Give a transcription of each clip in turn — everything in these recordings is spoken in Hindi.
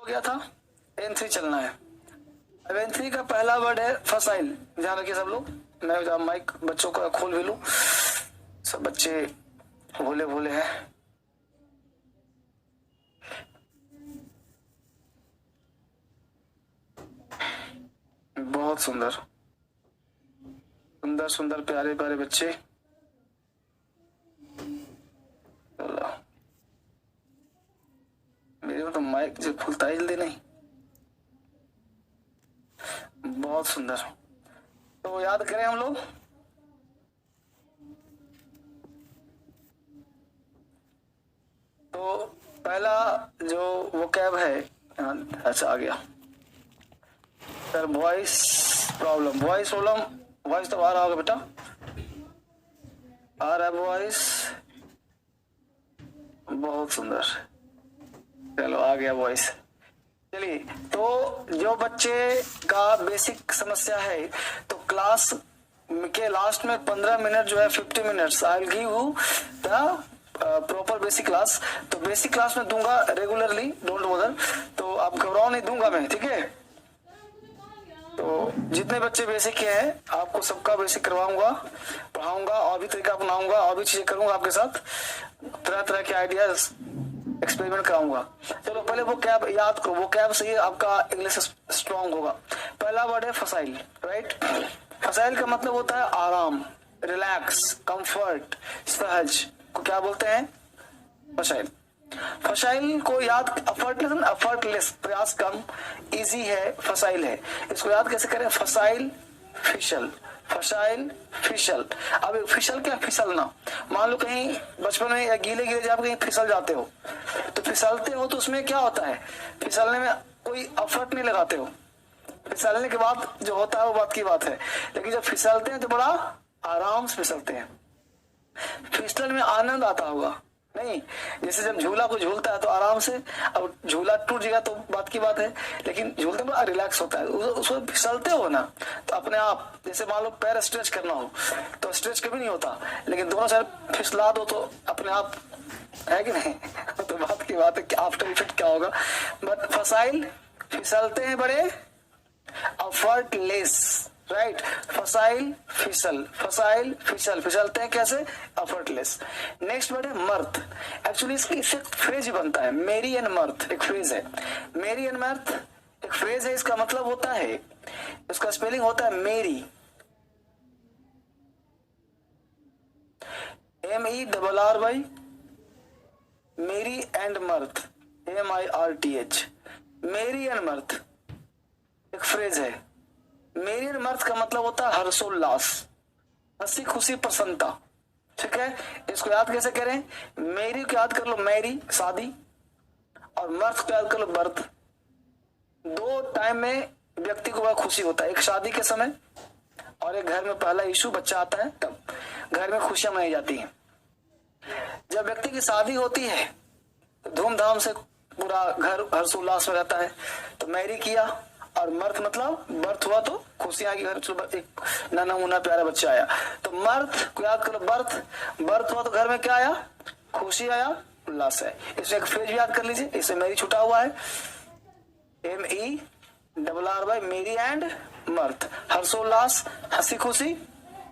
हो गया था, N3 चलना है। अब N3 का पहला वर्ड है फसाइल। ध्यान रखिए सब लोग। मैं माइक बच्चों को खोल भी लूं, सब बच्चे भोले भोले हैं। बहुत सुंदर सुंदर सुंदर प्यारे प्यारे बच्चे। मेरे को तो माइक जो खुलता ही जल्दी नहीं। बहुत सुंदर। तो याद करें हम लोग, तो पहला जो वोकैब है, अच्छा आ गया sir. Voice problem, voice problem, voice तो आ रहा होगा बेटा, आ रहा है वॉइस। बहुत सुंदर, चलो आ गया वॉइस। चलिए, तो जो बच्चे का बेसिक समस्या है, तो क्लास के लास्ट में 15 मिनट जो है 50 minutes I will give you the proper basic class. तो बेसिक क्लास में दूंगा रेगुलरली, डोंट बॉदर। तो आप घबराओ नहीं, दूंगा मैं, ठीक है। तो जितने बच्चे बेसिक के हैं आपको सबका बेसिक करवाऊंगा, पढ़ाऊंगा, और भी तरीका अपनाऊंगा, और भी चीजें करूंगा आपके साथ, तरह तरह के आइडियाज एक्सपेरिमेंट कराऊंगा। चलो पहले वो कैब याद करो, वो कैब से ही आपका इंग्लिश स्ट्रांग होगा। पहला वर्ड है फसाइल, राइट। फसाइल का मतलब होता है आराम, रिलैक्स, कंफर्ट, सहज को क्या बोलते हैं? फसाइल। फसाइल को याद, अफर्टलेस, अफर्टलेस प्रयास कम, इजी है, फसाइल है। इसको याद कैसे करें? फसाइल फिसल, फसाइल फिसल। अब फिसल क्या? फिसलना। मान लो कहीं बचपन में या गीले गीले जब कहीं फिसल जाते हो, तो फिसलते हो तो उसमें क्या होता है? फिसलने में कोई एफर्ट नहीं लगाते हो, फिसलने के बाद जो होता है वो बात की बात है। लेकिन जब फिसलते हैं तो बड़ा आराम से फिसलते हैं। फिसलन में आनंद आता होगा नहीं? जैसे जब झूला को झूलता है तो आराम से, अब झूला टूट जाएगा तो बात की बात है, लेकिन झूलते में बड़ा रिलैक्स होता है। उसको फिसलते हो ना तो अपने आप, जैसे मान लो पैर स्ट्रेच करना हो तो स्ट्रेच कभी नहीं होता, लेकिन दोनों साइड फिसला दो तो अपने आप, है कि नहीं? तो बात की बात है कि आफ्टर इफेक्ट क्या होगा। बट फसाइल फिसलते हैं बड़े एफर्टलेस, राइट। फसाइल फिसल, फसाइल फिसल, फिसलते हैं कैसे? एफर्टलेस। नेक्स्ट वर्ड है मर्थ। एक्चुअली इससे फ्रेज ही बनता है, मेरी एंड मर्थ एक फ्रेज है। मेरी एंड मर्थ एक फ्रेज है, इसका मतलब होता है, इसका स्पेलिंग होता है मेरी, MERRY, मेरी एंड मर्थ, MIRTH। मेरी एंड मर्थ एक फ्रेज है। मेरी एंड मर्थ का मतलब होता है हर्षोल्लास, हंसी खुशी, प्रसन्नता, ठीक है। इसको याद कैसे करें? मेरी को याद कर लो मैरी शादी, और मर्थ को याद कर लो बर्थ। दो टाइम में व्यक्ति को बड़ा खुशी होता है, एक शादी के समय और एक घर में पहला इशू बच्चा आता है तब घर में खुशियां मनाई जाती हैं। जब व्यक्ति की शादी होती है तो धूमधाम से पूरा घर हर्षोल्लास में रहता है, तो मैरी किया, और मर्थ मतलब बर्थ हुआ तो खुशियां की, घर एक नाना मुन्ना प्यारा बच्चा आया, तो मर्थ को याद करो बर्थ, बर्थ हुआ तो घर में क्या आया? खुशी आया, उल्लास है। इसमें एक फ्रेज भी याद कर लीजिए, इससे मेरी छुटा हुआ है, MERRY, मेरी एंड मर्थ, हर्षोल्लास, हंसी खुशी,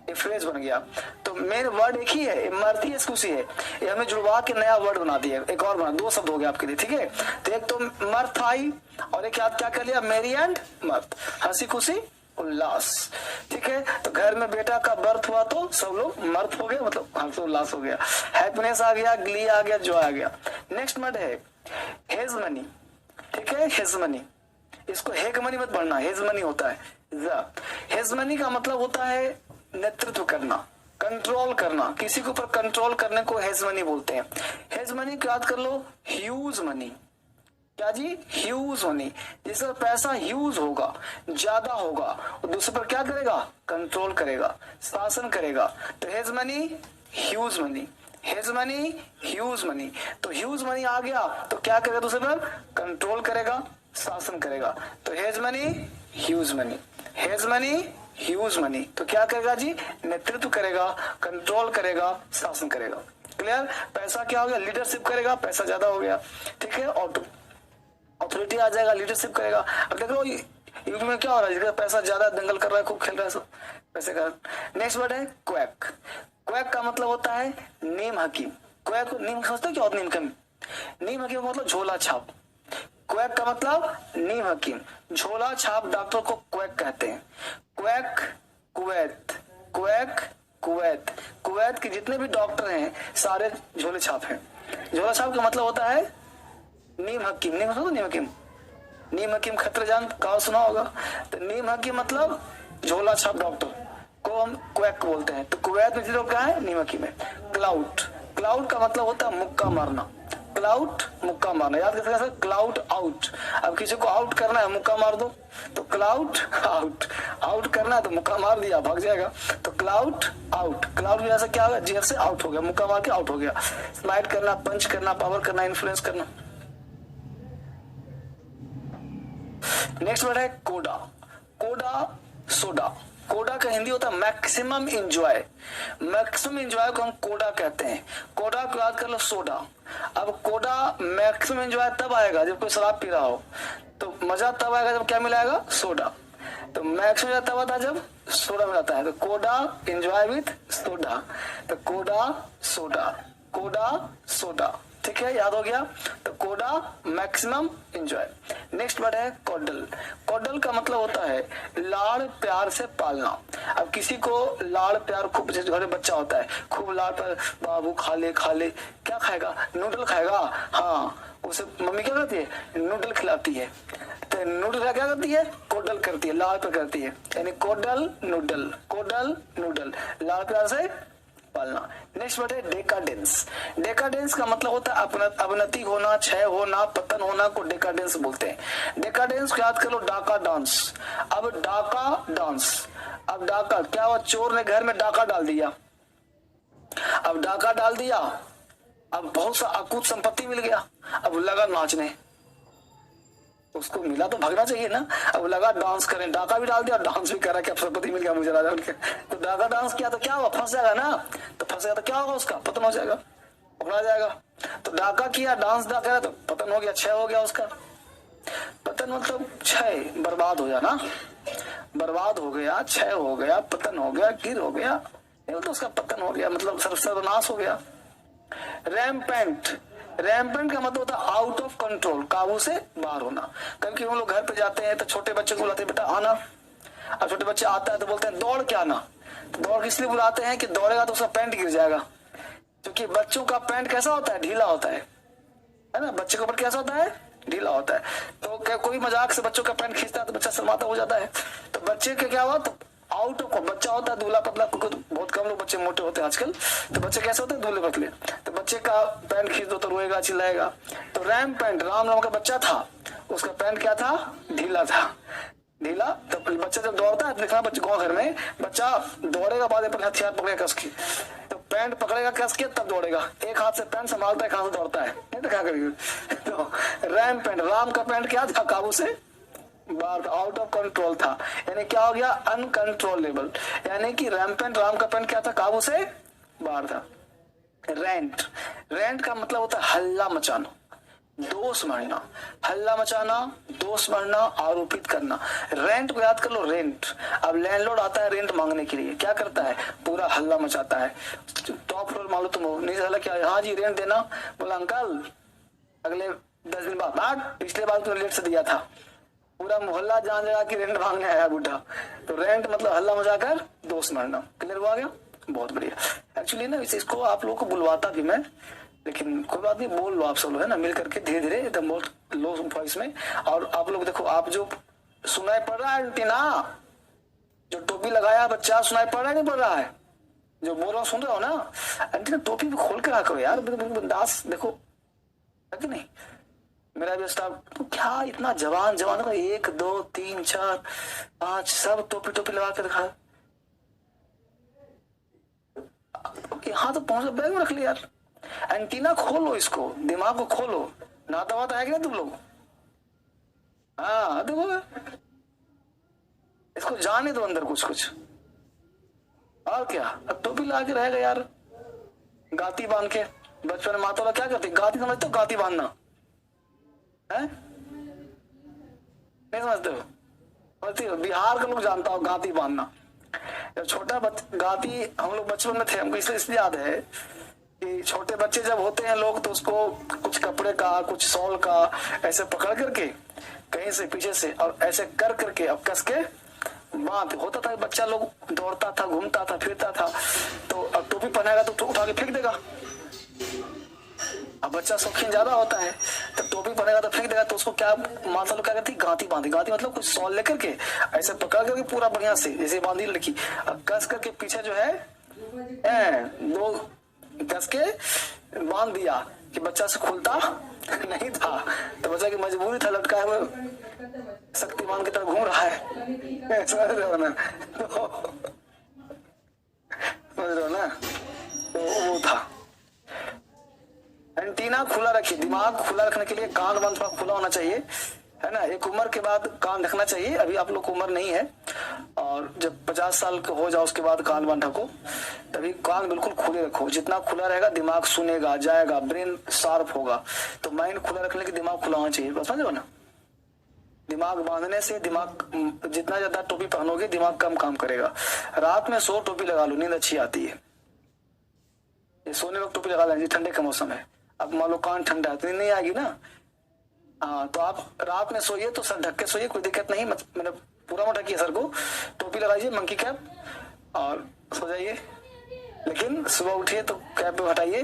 एक फ्रेज बन गया। तो मेन वर्ड एक ही है, मर्थ ही खुशी है, ये हमें जुड़वा के नया वर्ड बना दिया, एक और बना, दो शब्द हो गया आपके लिए, ठीक है। तो एक तो मर्थ आई, और एक याद क्या कर लिया? मेरी एंड मर्थ, हंसी खुशी उल्लास, ठीक है। तो घर में बेटा का बर्थ हुआ तो सब लोग मर्थ हो गए, मतलब हर्षोल्लास हो गया, हैप्पीनेस आ गया, ग्ली आ गया, जॉय आ गया। नेक्स्ट वर्ड है हेजमनी, ठीक है, हेजमनी। इसको हेगमनी मत पढ़ना, हेजमनी होता है। हेजमनी का मतलब होता है नेतृत्व करना, कंट्रोल करना, किसी के ऊपर कंट्रोल करने को हेजमनी बोलते हैं। हेजमनी को याद कर लो ह्यूज मनी, क्या जी? Huge money. जिसका पैसा ह्यूज होगा, ज्यादा होगा, और दूसरे पर क्या करेगा? कंट्रोल करेगा, शासन करेगा। तो hegemony, huge money, hegemony, huge money. तो ह्यूज मनी आ गया तो क्या करेगा? दूसरे पर कंट्रोल करेगा, शासन करेगा। तो hegemony, huge money, hegemony, huge money. तो क्या करेगा जी? नेतृत्व करेगा, कंट्रोल करेगा, शासन करेगा। क्लियर? पैसा क्या हो गया? लीडरशिप करेगा, पैसा ज्यादा हो गया, ठीक है। अथॉरिटी आ जाएगा, लीडरशिप करेगा। अब देख लो युग में क्या हो रहा है, जिसका पैसा ज्यादा दंगल कर रहा है, खूब खेल रहा है सब पैसे का। नेक्स्ट वर्ड है क्वैक। क्वैक का मतलब होता है नीम हकीम। क्वैक नीम समझते हो क्या होता है? नीम हकीम का मतलब झोला छाप। क्वैक का मतलब नीम हकीम, झोला छाप डॉक्टर को क्वैक कहते हैं। Quack, Kuwait, quack, Kuwait. Kuwait के जितने भी डॉक्टर हैं सारे झोले छाप हैं। झोला छाप का मतलब होता है नीम हकीम। नीम हकीम, नीम हकीम, नीम हकीम खतरजान कहा सुना होगा। तो नीम हकीम मतलब झोला छाप डॉक्टर को हम क्वैक बोलते हैं। तो कुवैत में जो क्या है, नीम हकीम है। क्लाउड, क्लाउड का मतलब होता है मुक्का मारना। क्लाउड मुक्का मारना, याद कर सकते, क्लाउड आउट। अब किसी को आउट करना है, मुक्का मार दो, तो क्लाउड आउट। आउट करना है तो मुक्का मार दिया, भाग जाएगा, तो क्लाउड आउट। क्लाउड की वजह से क्या होगा, जेल से आउट हो गया, मुक्का मार के आउट हो गया। स्लाइड करना, पंच करना, पावर करना, इन्फ्लुएंस करना। नेक्स्ट वर्ड है कोडा। कोडा सोडा। कोडा का हिंदी होता है मैक्सिमम इंजॉय। मैक्सिमम इंजॉय को हम कोडा कहते हैं। कोडा को याद कर लो, सोडा। अब कोडा मैक्सिमम इंजॉय तब आएगा जब कोई शराब पी रहा हो, तो मजा तब आएगा जब क्या मिलाएगा, सोडा। तो मैक्सिमम तब आता है जब सोडा मिलाता है। तो कोडा इंजॉय विथ सोडा, तो कोडा सोडा, कोडा सोडा। ठीक है, याद हो गया। तो कोडा मैक्सिमम इंजॉय। नेक्स्ट वर्ड है कॉडल। कॉडल का मतलब होता है लाड़ प्यार से पालना। अब किसी को लाड़ प्यार, खूब जैसे घर में बच्चा होता है, खूब लाड़ प्यार, बाबू खा ले खा ले, क्या खाएगा, नूडल खाएगा, हाँ, उसे मम्मी क्या करती है, नूडल खिलाती है। तो नूडल क्या करती है, कोडल करती है, लाड़ प्यार करती है, यानी कोडल नूडल, कोडल नूडल, लाड़ प्यार से पालना। नेक्स्ट वर्ड है डेकाडेंस। डेकाडेंस का मतलब होता है अवनति होना, क्षय होना, पतन होना को डेकाडेंस बोलते हैं। डेकाडेंस को याद कर लो, डाका डांस। अब डाका डांस, अब डाका क्या हुआ, चोर ने घर में डाका डाल दिया। अब डाका डाल दिया, अब बहुत सा अकूत संपत्ति मिल गया, अब लगा नाचने, उसको मिला तो भागना चाहिए ना। अब लगा डांस करें, डाका भी डाल दिया और डांस भी करा, क्या संपत्ति मिल गया मुझे राजा उनके। तो डाका डांस किया तो क्या हुआ, फंस जाएगा ना। तो फंसेगा तो क्या होगा, उसका पतन हो जाएगा, पकड़ा जाएगा। तो डाका किया, डांस डाका, तो पतन हो गया, क्षय हो गया उसका। पतन मतलब क्षय, बर्बाद हो जाना, बर्बाद हो गया, क्षय हो गया, पतन हो गया, गिर हो गया, तो उसका पतन हो गया, मतलब सर्वनाश हो गया। रैम्पेंट। रैम्पेंट का मतलब होता है आउट ऑफ कंट्रोल, काबू से बाहर होना। कभी हम लोग घर पे जाते हैं तो छोटे बच्चे को बुलाते हैं, बेटा आना। अब छोटे बच्चे आता है तो बोलते हैं दौड़ के आना। तो दौड़ इसलिए बुलाते हैं कि दौड़ेगा तो उसका पैंट गिर जाएगा, क्योंकि बच्चों का पैंट कैसा होता है, ढीला होता है ना। बच्चे के ऊपर कैसा होता है, ढीला होता है। तो क्या कोई मजाक से बच्चों का पैंट खींचता है तो बच्चा शर्माता हो जाता है। तो बच्चे का क्या हुआ, तो आउट ऑफ, बच्चा होता है दूल्हा पतला, बहुत कम लोग बच्चे मोटे होते हैं आजकल। तो बच्चे कैसे होते हैं, दूल्हे पतले। तो बच्चे का पैंट खींच दो तो रोएगा, चिल्लाएगा। तो रैम पैंट, राम नाम का बच्चा था, उसका पैंट क्या था, ढीला था, ढीला। तो बच्चा जब दौड़ता है, देखना बच्चे गाँव घर में बच्चा दौड़ेगा, बाद में हथियार पकड़ेगा कस की, तो पैंट पकड़ेगा कस के तब दौड़ेगा। एक हाथ से पैंट संभालता है, एक हाथ से दौड़ता है, नहीं तो क्या करेगा। तो रैम पैंट, राम का पैंट क्या था, काबू से बाहर, आउट ऑफ कंट्रोल था, यानी क्या हो गया, अनकंट्रोलेबल। यानी कि रैम्पेंट, राम का पैंट क्या था, काबू से बाहर था। रेंट। रेंट का मतलब होता है हल्ला मचाना, दोष मढ़ना। हल्ला मचाना, दोष मढ़ना, आरोपित करना। रेंट को याद कर लो, रेंट। अब लैंडलॉर्ड आता है रेंट मांगने के लिए, क्या करता है, पूरा हल्ला मचाता है। टॉप फ्लोर मान लो तुम हो, नहीं हल्ला क्या, हाँ जी रेंट देना। बोला अंकल अगले 10 दिन बाद, पिछले बार तुमने लेट से दिया था। पूरा मोहल्ला जान जाएगा कि रेंट मांगने आया बूढ़ा। तो रेंट मतलब हल्ला मचाकर दोष मरना। क्लियर हुआ गया, बहुत बढ़िया। एक्चुअली ना इसको आप लोगों को बुलवाता भी मैं, लेकिन कोई बात नहीं, बोल लो आप सब लोग, है ना, मिल करके धीरे धीरे एकदम बहुत लो वॉइस में। और आप लोग देखो, आप जो सुनाई पड़ रहा है एंटीना, जो टोपी लगाया बच्चा, सुनाई पड़ रहा है नहीं पड़ रहा है, जो बोल रहा हूँ सुन रहे हो ना, एंटीना टोपी भी खोल के रखो यार, बिंदास देखो, है कि नहीं। मेरा भी स्टाफ तो क्या इतना जवान जवान, 1 2 3 4 5 सब टोपी टोपी लगा के दिखा। यहाँ तो पहुंच, बैग में रख लिया यार। एंटीना खोलो, इसको दिमाग को खोलो, नाता वाता है कि नहीं तुम लोग, हाँ देखो इसको जाने दो अंदर कुछ कुछ, और क्या। अब टोपी लगा के रहेगा यार, गाती बांध के। बचपन में माता क्या करती, गाती समझते हो, गाती बांधना है, नहीं समझते हो? समझते हो? बिहार का लोग जानता हो गाती बांधना। जब छोटा गाती हम लोग बचपन में थे, हमको इसलिए याद है कि छोटे बच्चे जब होते हैं लोग तो उसको कुछ कपड़े का कुछ शॉल का ऐसे पकड़ करके कहीं से पीछे से और ऐसे कर करके अब कस के बांध होता था। बच्चा लोग दौड़ता था, घूमता था, फिरता था, तो अब टोपी पहनाएगा तो उठा के फेंक देगा। अब बच्चा शौकीन ज्यादा होता है तो टोपी पहनेगा तो फेंक देगा, तो उसको क्या माता लोग क्या कहती, गांती बांधी। गांती मतलब कुछ शॉल लेकर के ऐसे पकड़ करके पूरा बढ़िया से जैसे बांधी लड़की, अब कस करके पीछे जो है दो कस के बांध दिया कि बच्चा से खुलता नहीं था। तो बच्चा की मजबूरी था, लटका है वो शक्तिमान की तरह घूम रहा है। समझ रहे हो ना? समझ रहे हो ना? तो वो था। एंटीना खुला रखिए, दिमाग खुला रखने के लिए कान बंद थोड़ा खुला होना चाहिए, है ना। एक उम्र के बाद कान ढकना चाहिए, अभी आप लोग को उम्र नहीं है, और जब 50 साल का हो जाओ उसके बाद कान बंद ढको, तभी कान बिल्कुल खुले रखो। जितना खुला रहेगा दिमाग सुनेगा, जाएगा, ब्रेन शार्प होगा। तो माइंड खुला रखने के दिमाग खुला होना चाहिए, बस समझो ना। दिमाग बांधने से दिमाग, जितना ज्यादा टोपी पहनोगे दिमाग कम काम करेगा। रात में सो टोपी लगा लो, नींद अच्छी आती है। ये सोने वक्त टोपी लगा लेंगे, ठंडे का मौसम है, अब मान लो कान ठंडा है तो नींद नहीं आएगी ना। हाँ, तो आप रात में सोइए तो सर ढक के सोइए, कोई दिक्कत नहीं, मतलब पूरा मोटा ढकिए सर को, टोपी लगाइए, मंकी कैप, और सो जाइए। लेकिन सुबह उठिए तो कैप पे हटाइए,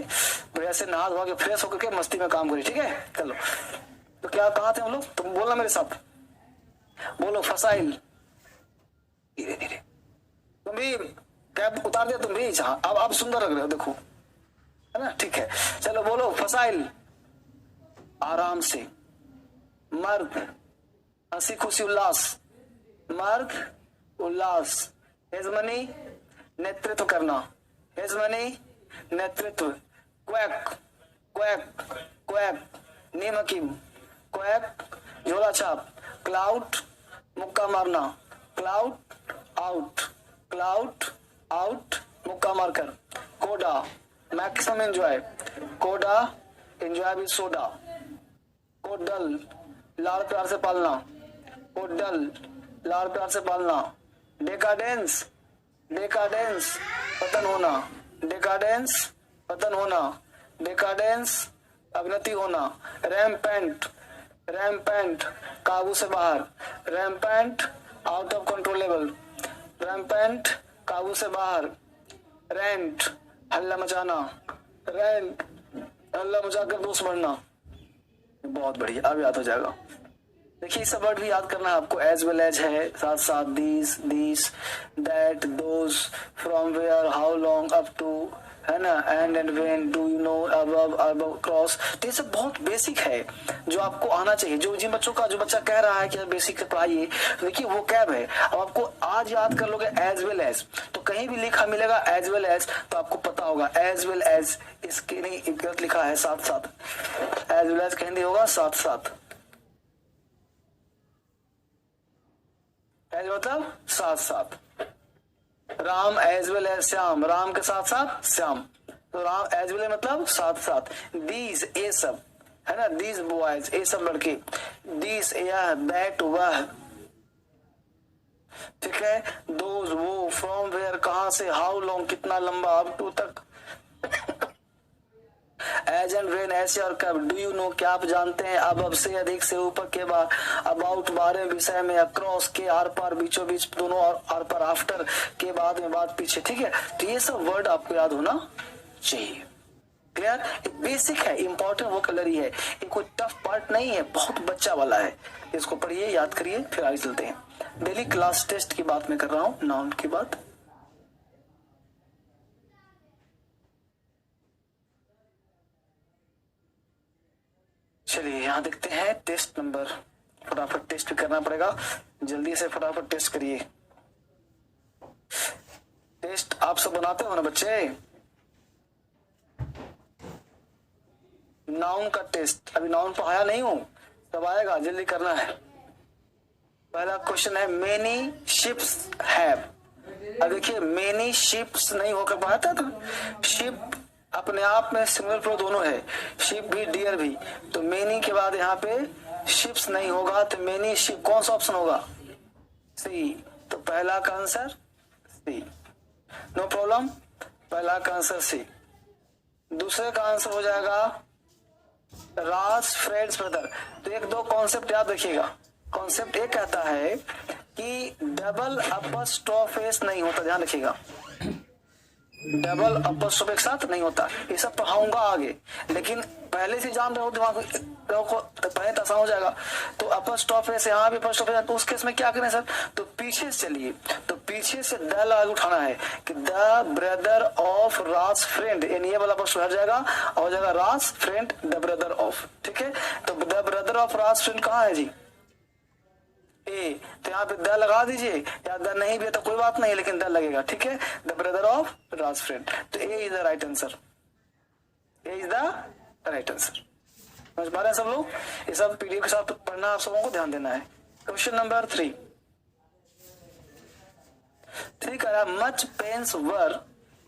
बढ़िया से नहा धोआ के फ्रेश होकर के मस्ती में काम करिए, ठीक है। चलो, तो क्या कहा थे हम लोग? तुम बोलना मेरे साथ, बोलो फसाइल। धीरे धीरे, तुम भी कैप उतार दिया, तुम भी। हाँ, अब सुंदर लग रहे हो, देखो, है ना? ठीक है, चलो बोलो फसाइल। आराम से, मर्द, हंसी खुशी उल्लास, मर्द उल्लास, हेजमनी नेतृत्व करना, हेजमनी नेतृत्व, क्वैक क्वैक क्वैक, नीम हकीम, क्वैक झोला छाप, क्लाउड मुक्का मारना, क्लाउड आउट, क्लाउड आउट मुक्का मारकर, कोडा मैक्सिमम एंजॉय, कोडा एंजॉय विद सोडा, कोडल लाड़ प्यार से पालना, कोडल लाड़ प्यार से पालना, डेकाडेंस डेकाडेंस पतन होना, डेकाडेंस पतन होना, डेकाडेंस अवनति होना, रैम्पेंट रैम्पेंट काबू से बाहर, rampant out of controllable, rampant काबू से बाहर, रेंट हल्ला मचाना, रेंट हल्ला मचाकर दोस्त बढ़ना। बहुत बढ़िया, अब याद हो जाएगा। देखिए सब वर्ड भी याद करना है आपको, एज वेल एज है, साथ साथ this this that those, from where, how long, up to, है ना, and when, do you know, above above cross. तो ये सब बहुत बेसिक है जो आपको आना चाहिए। जो जिन बच्चों का, जो बच्चा कह रहा है कि बेसिक पढ़ाइए, तो देखिए वो कैब है। अब आपको आज याद कर लोगे एज वेल एज, तो कहीं भी लिखा मिलेगा एज वेल एज तो आपको पता होगा एज वेल एज, इसके नहीं गलत लिखा है, साथ साथ, एज वेल एज कहीं नहीं होगा, साथ साथ, एज मतलब साथ साथ। Ram as well as Shyam, Ram के साथ साथ श्याम, तो राम एज वेल मतलब साथ साथ। दीज ये सब, है ना, दीज बॉयज ये सब लड़के, दीज यह, दैट वह, ठीक है, दोज वो, फ्रॉम वेयर कहां से, हाउ लॉन्ग कितना लंबा, अप टू तक, एज एंड व्हेन ऐसे और कब, डू यू नो क्या आप जानते हैं, अब से अधिक से ऊपर के बाद, अबाउट बारे विषय में, अक्रॉस के आर पार, बीचों बीच, दोनों और आर पार, आफ्टर के बाद में, बाद पीछे, ठीक है। तो ये सब वर्ड आपको याद होना चाहिए। क्लियर? बेसिक है, इंपॉर्टेंट वोकैबुलरी है, ये कोई टफ पार्ट नहीं है, बहुत बच्चा वाला है। इसको पढ़िए, याद करिए, फिर आगे चलते हैं। डेली क्लास टेस्ट की बात मैं कर रहा हूँ, नाउन की बात। चलिए यहां देखते हैं टेस्ट नंबर, फटाफट टेस्ट भी करना पड़ेगा, जल्दी से फटाफट टेस्ट करिए। टेस्ट आप सब बनाते हो ना बच्चे? नाउन का टेस्ट, अभी नाउन पढ़ाया नहीं हूं, तब आएगा, जल्दी करना है। पहला क्वेश्चन है मेनी शिप्स हैव। अब देखिए मेनी शिप्स नहीं होकर पढ़ाता था, शिप अपने आप में सिंगल प्रो दोनों है, शिप भी डियर भी, तो मेनी के बाद यहाँ पे शिप्स नहीं होगा तो मेनी शिप, कौन सा ऑप्शन होगा? सी। तो पहला का आंसर सी, नो प्रॉब्लम, पहला का आंसर सी। दूसरे का आंसर हो जाएगा रास फ्रेंड्स ब्रदर। तो एक दो कॉन्सेप्ट याद रखिएगा। कॉन्सेप्ट ये कहता है कि डबल अपस्ट्रोफ नहीं होता, ध्यान रखिएगा, डबल अपस्ट्रोफ एक साथ नहीं होता। ये सब पढ़ाऊंगा आगे, लेकिन पहले से जान रहे हो दिमाग को, तो पहले तो आसान हो जाएगा। तो अपस्ट्रोफ से यहाँ भी अपस्ट्रोफ है, तो उस केस में क्या करें सर? तो पीछे से चलिए, तो पीछे से द लगा उठाना है कि द ब्रदर ऑफ रास फ्रेंड, ये वाला अपस्ट्रोफ हट जाएगा और हो जाएगा रास फ्रेंड द ब्रदर ऑफ। ठीक है, तो द ब्रदर ऑफ रास फ्रेंड कहाँ है जी? ए, तो यहाँ पे द लगा दीजिए, या द नहीं भी है तो कोई बात नहीं, लेकिन द लगेगा। ठीक है, the brother of Raj friend, तो A is the right answer, A is the right answer. समझ पा रहे हैं सब लोग? ये सब पीडीएफ के साथ पढ़ना, आप सबों को ध्यान देना है। क्वेश्चन नंबर 3 कह रहा much pains were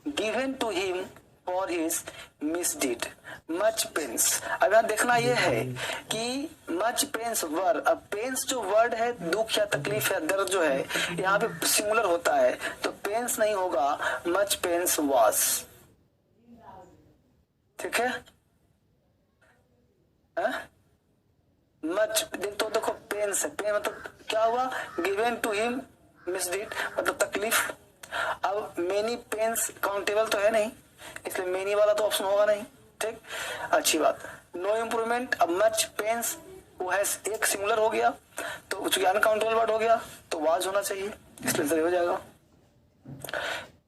given to him for his misdeed. Much pains, अब यहाँ देखना यह है कि मच पेन्स वर, अब पेन्स जो वर्ड है, दुख या तकलीफ या दर्द जो है, यहाँ पे सिंगुलर होता है, तो पेन्स नहीं होगा, मच पेन्स वाज। ठीक है, मच तो देखो पेन्स है, पेन मतलब क्या हुआ? गिवन टू हिम मिसडीड मतलब तकलीफ। अब मेनी पेन्स काउंटेबल तो है नहीं, इसलिए मेनी वाला तो ऑप्शन होगा नहीं। ठीक, अच्छी बात। नो इम्प्रूवमेंट, अब मच पेन्स वो है एक सिंगुलर हो गया, तो चूंकि अनकाउंटेबल वर्ड हो गया तो वाज होना चाहिए, इसलिए सही हो जाएगा।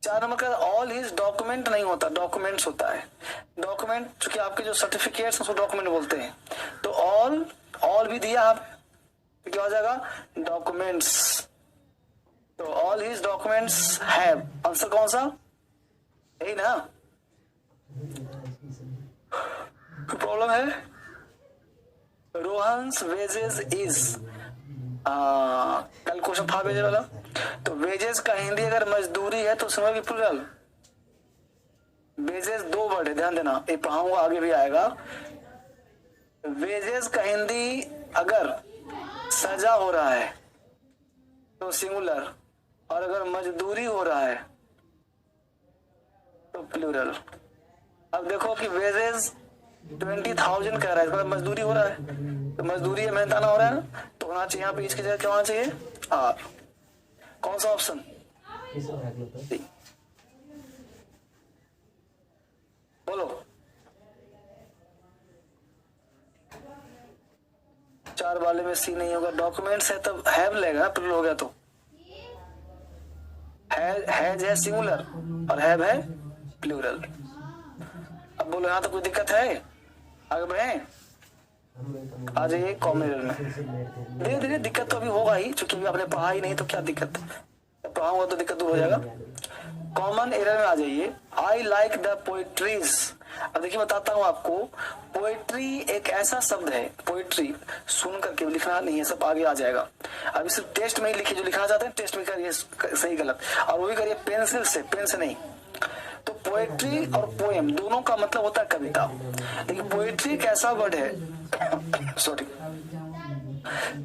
4 नंबर का ऑल हिज डॉक्यूमेंट नहीं होता, डॉक्यूमेंट्स होता है। डॉक्यूमेंट चूंकि आपके जो सर्टिफिकेट्स उसको डॉक्यूमेंट बोलते हैं, तो ऑल भी दिया आप, तो क्या हो जाएगा? डॉक्यूमेंट्स। तो all his documents have, answer कौन सा? यही ना, प्रॉब्लम है। रोहन्स वेजेस इज, कल क्वेश्चन था वेजेस वाला, तो वेजेस का हिंदी अगर मजदूरी है तो उसमें भी प्लूरल। वेजेस 2 वर्ड है, ध्यान देना, ये पढ़ाऊंगा आगे भी आएगा। वेजेस का हिंदी अगर सजा हो रहा है तो सिंगुलर, और अगर मजदूरी हो रहा है तो प्लूरल। अब देखो कि वेजेस 20,000 कह रहा है, मतलब मजदूरी हो रहा है, तो मजदूरी है, मेहनताना हो रहा है ना, तो होना चाहिए यहाँ पे इसकी जगह क्या होना चाहिए? आर। कौन सा ऑप्शन? बोलो। 4 वाले में सी नहीं होगा, डॉक्यूमेंट्स है तब हैव लेगा, प्लूरल हो गया तो हैज है सिंगुलर और हैव है प्लूरल। अब बोलो यहाँ तो कोई दिक्कत है? आगे बढ़े, आ जाइए कॉमन एरर में। धीरे धीरे दिक्कत तो अभी होगा ही, चूंकि अभी आपने पढ़ा ही नहीं तो क्या दिक्कत, पढ़ाऊंगा तो दिक्कत दूर हो जाएगा। कॉमन एरर में आ जाइए, आई लाइक द पोएट्रीज। अब देखिए बताता हूँ आपको, पोएट्री एक ऐसा शब्द है, पोएट्री सुन करके लिखना नहीं है, सब आगे आ जाएगा। अभी सिर्फ टेस्ट में ही लिखिए, जो लिखना चाहते हैं टेस्ट में करिए सही गलत, और वो भी करिए पेंसिल से, पेन से नहीं। तो पोएट्री और पोएम दोनों का मतलब होता है कविता, लेकिन पोएट्री एक ऐसा वर्ड है सॉरी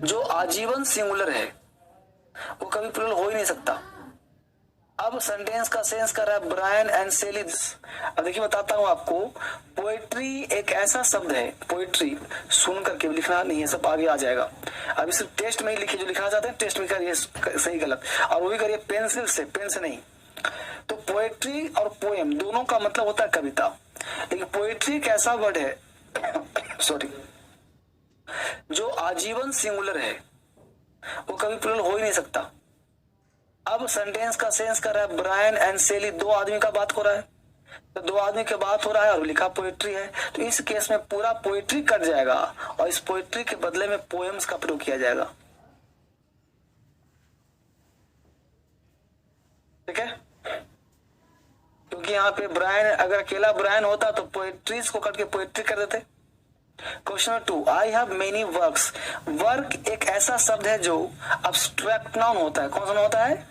जो आजीवन सिंगुलर है, वो कभी प्लूरल हो ही नहीं सकता। अब सेंटेंस का सेंस कर रहा है ब्रायन एंड सेली। अब देखिए बताता हूँ आपको, पोएट्री एक ऐसा शब्द है, पोएट्री सुन करके लिखना नहीं है, सब आगे आ जाएगा। अभी सिर्फ टेस्ट में ही लिखिए, जो लिखना चाहते हैं टेस्ट में करिए सही गलत, और वो भी करिए पेंसिल से, पेन से नहीं। तो पोएट्री और पोएम दोनों का मतलब होता है कविता, लेकिन पोएट्री एक ऐसा वर्ड है सॉरी जो आजीवन सिंगुलर है, वो कभी प्लूरल हो ही नहीं सकता। अब सेंटेंस का सेंस कर रहा है ब्रायन एंड सेली, 2 आदमी का बात हो रहा है, तो 2 आदमी की बात हो रहा है और लिखा पोएट्री है, तो इस केस में पूरा पोएट्री कट जाएगा और इस पोएट्री के बदले में पोएम्स का प्रयोग किया जाएगा। ठीक है, क्योंकि यहाँ पे ब्रायन, अगर अकेला ब्रायन होता तो पोएट्रीज को कट के पोएट्री कर देते। Question number 2, I have many works. Work एक ऐसा शब्द है जो अब्स्ट्रैक्ट नाउन होता है। कौन सा होता है?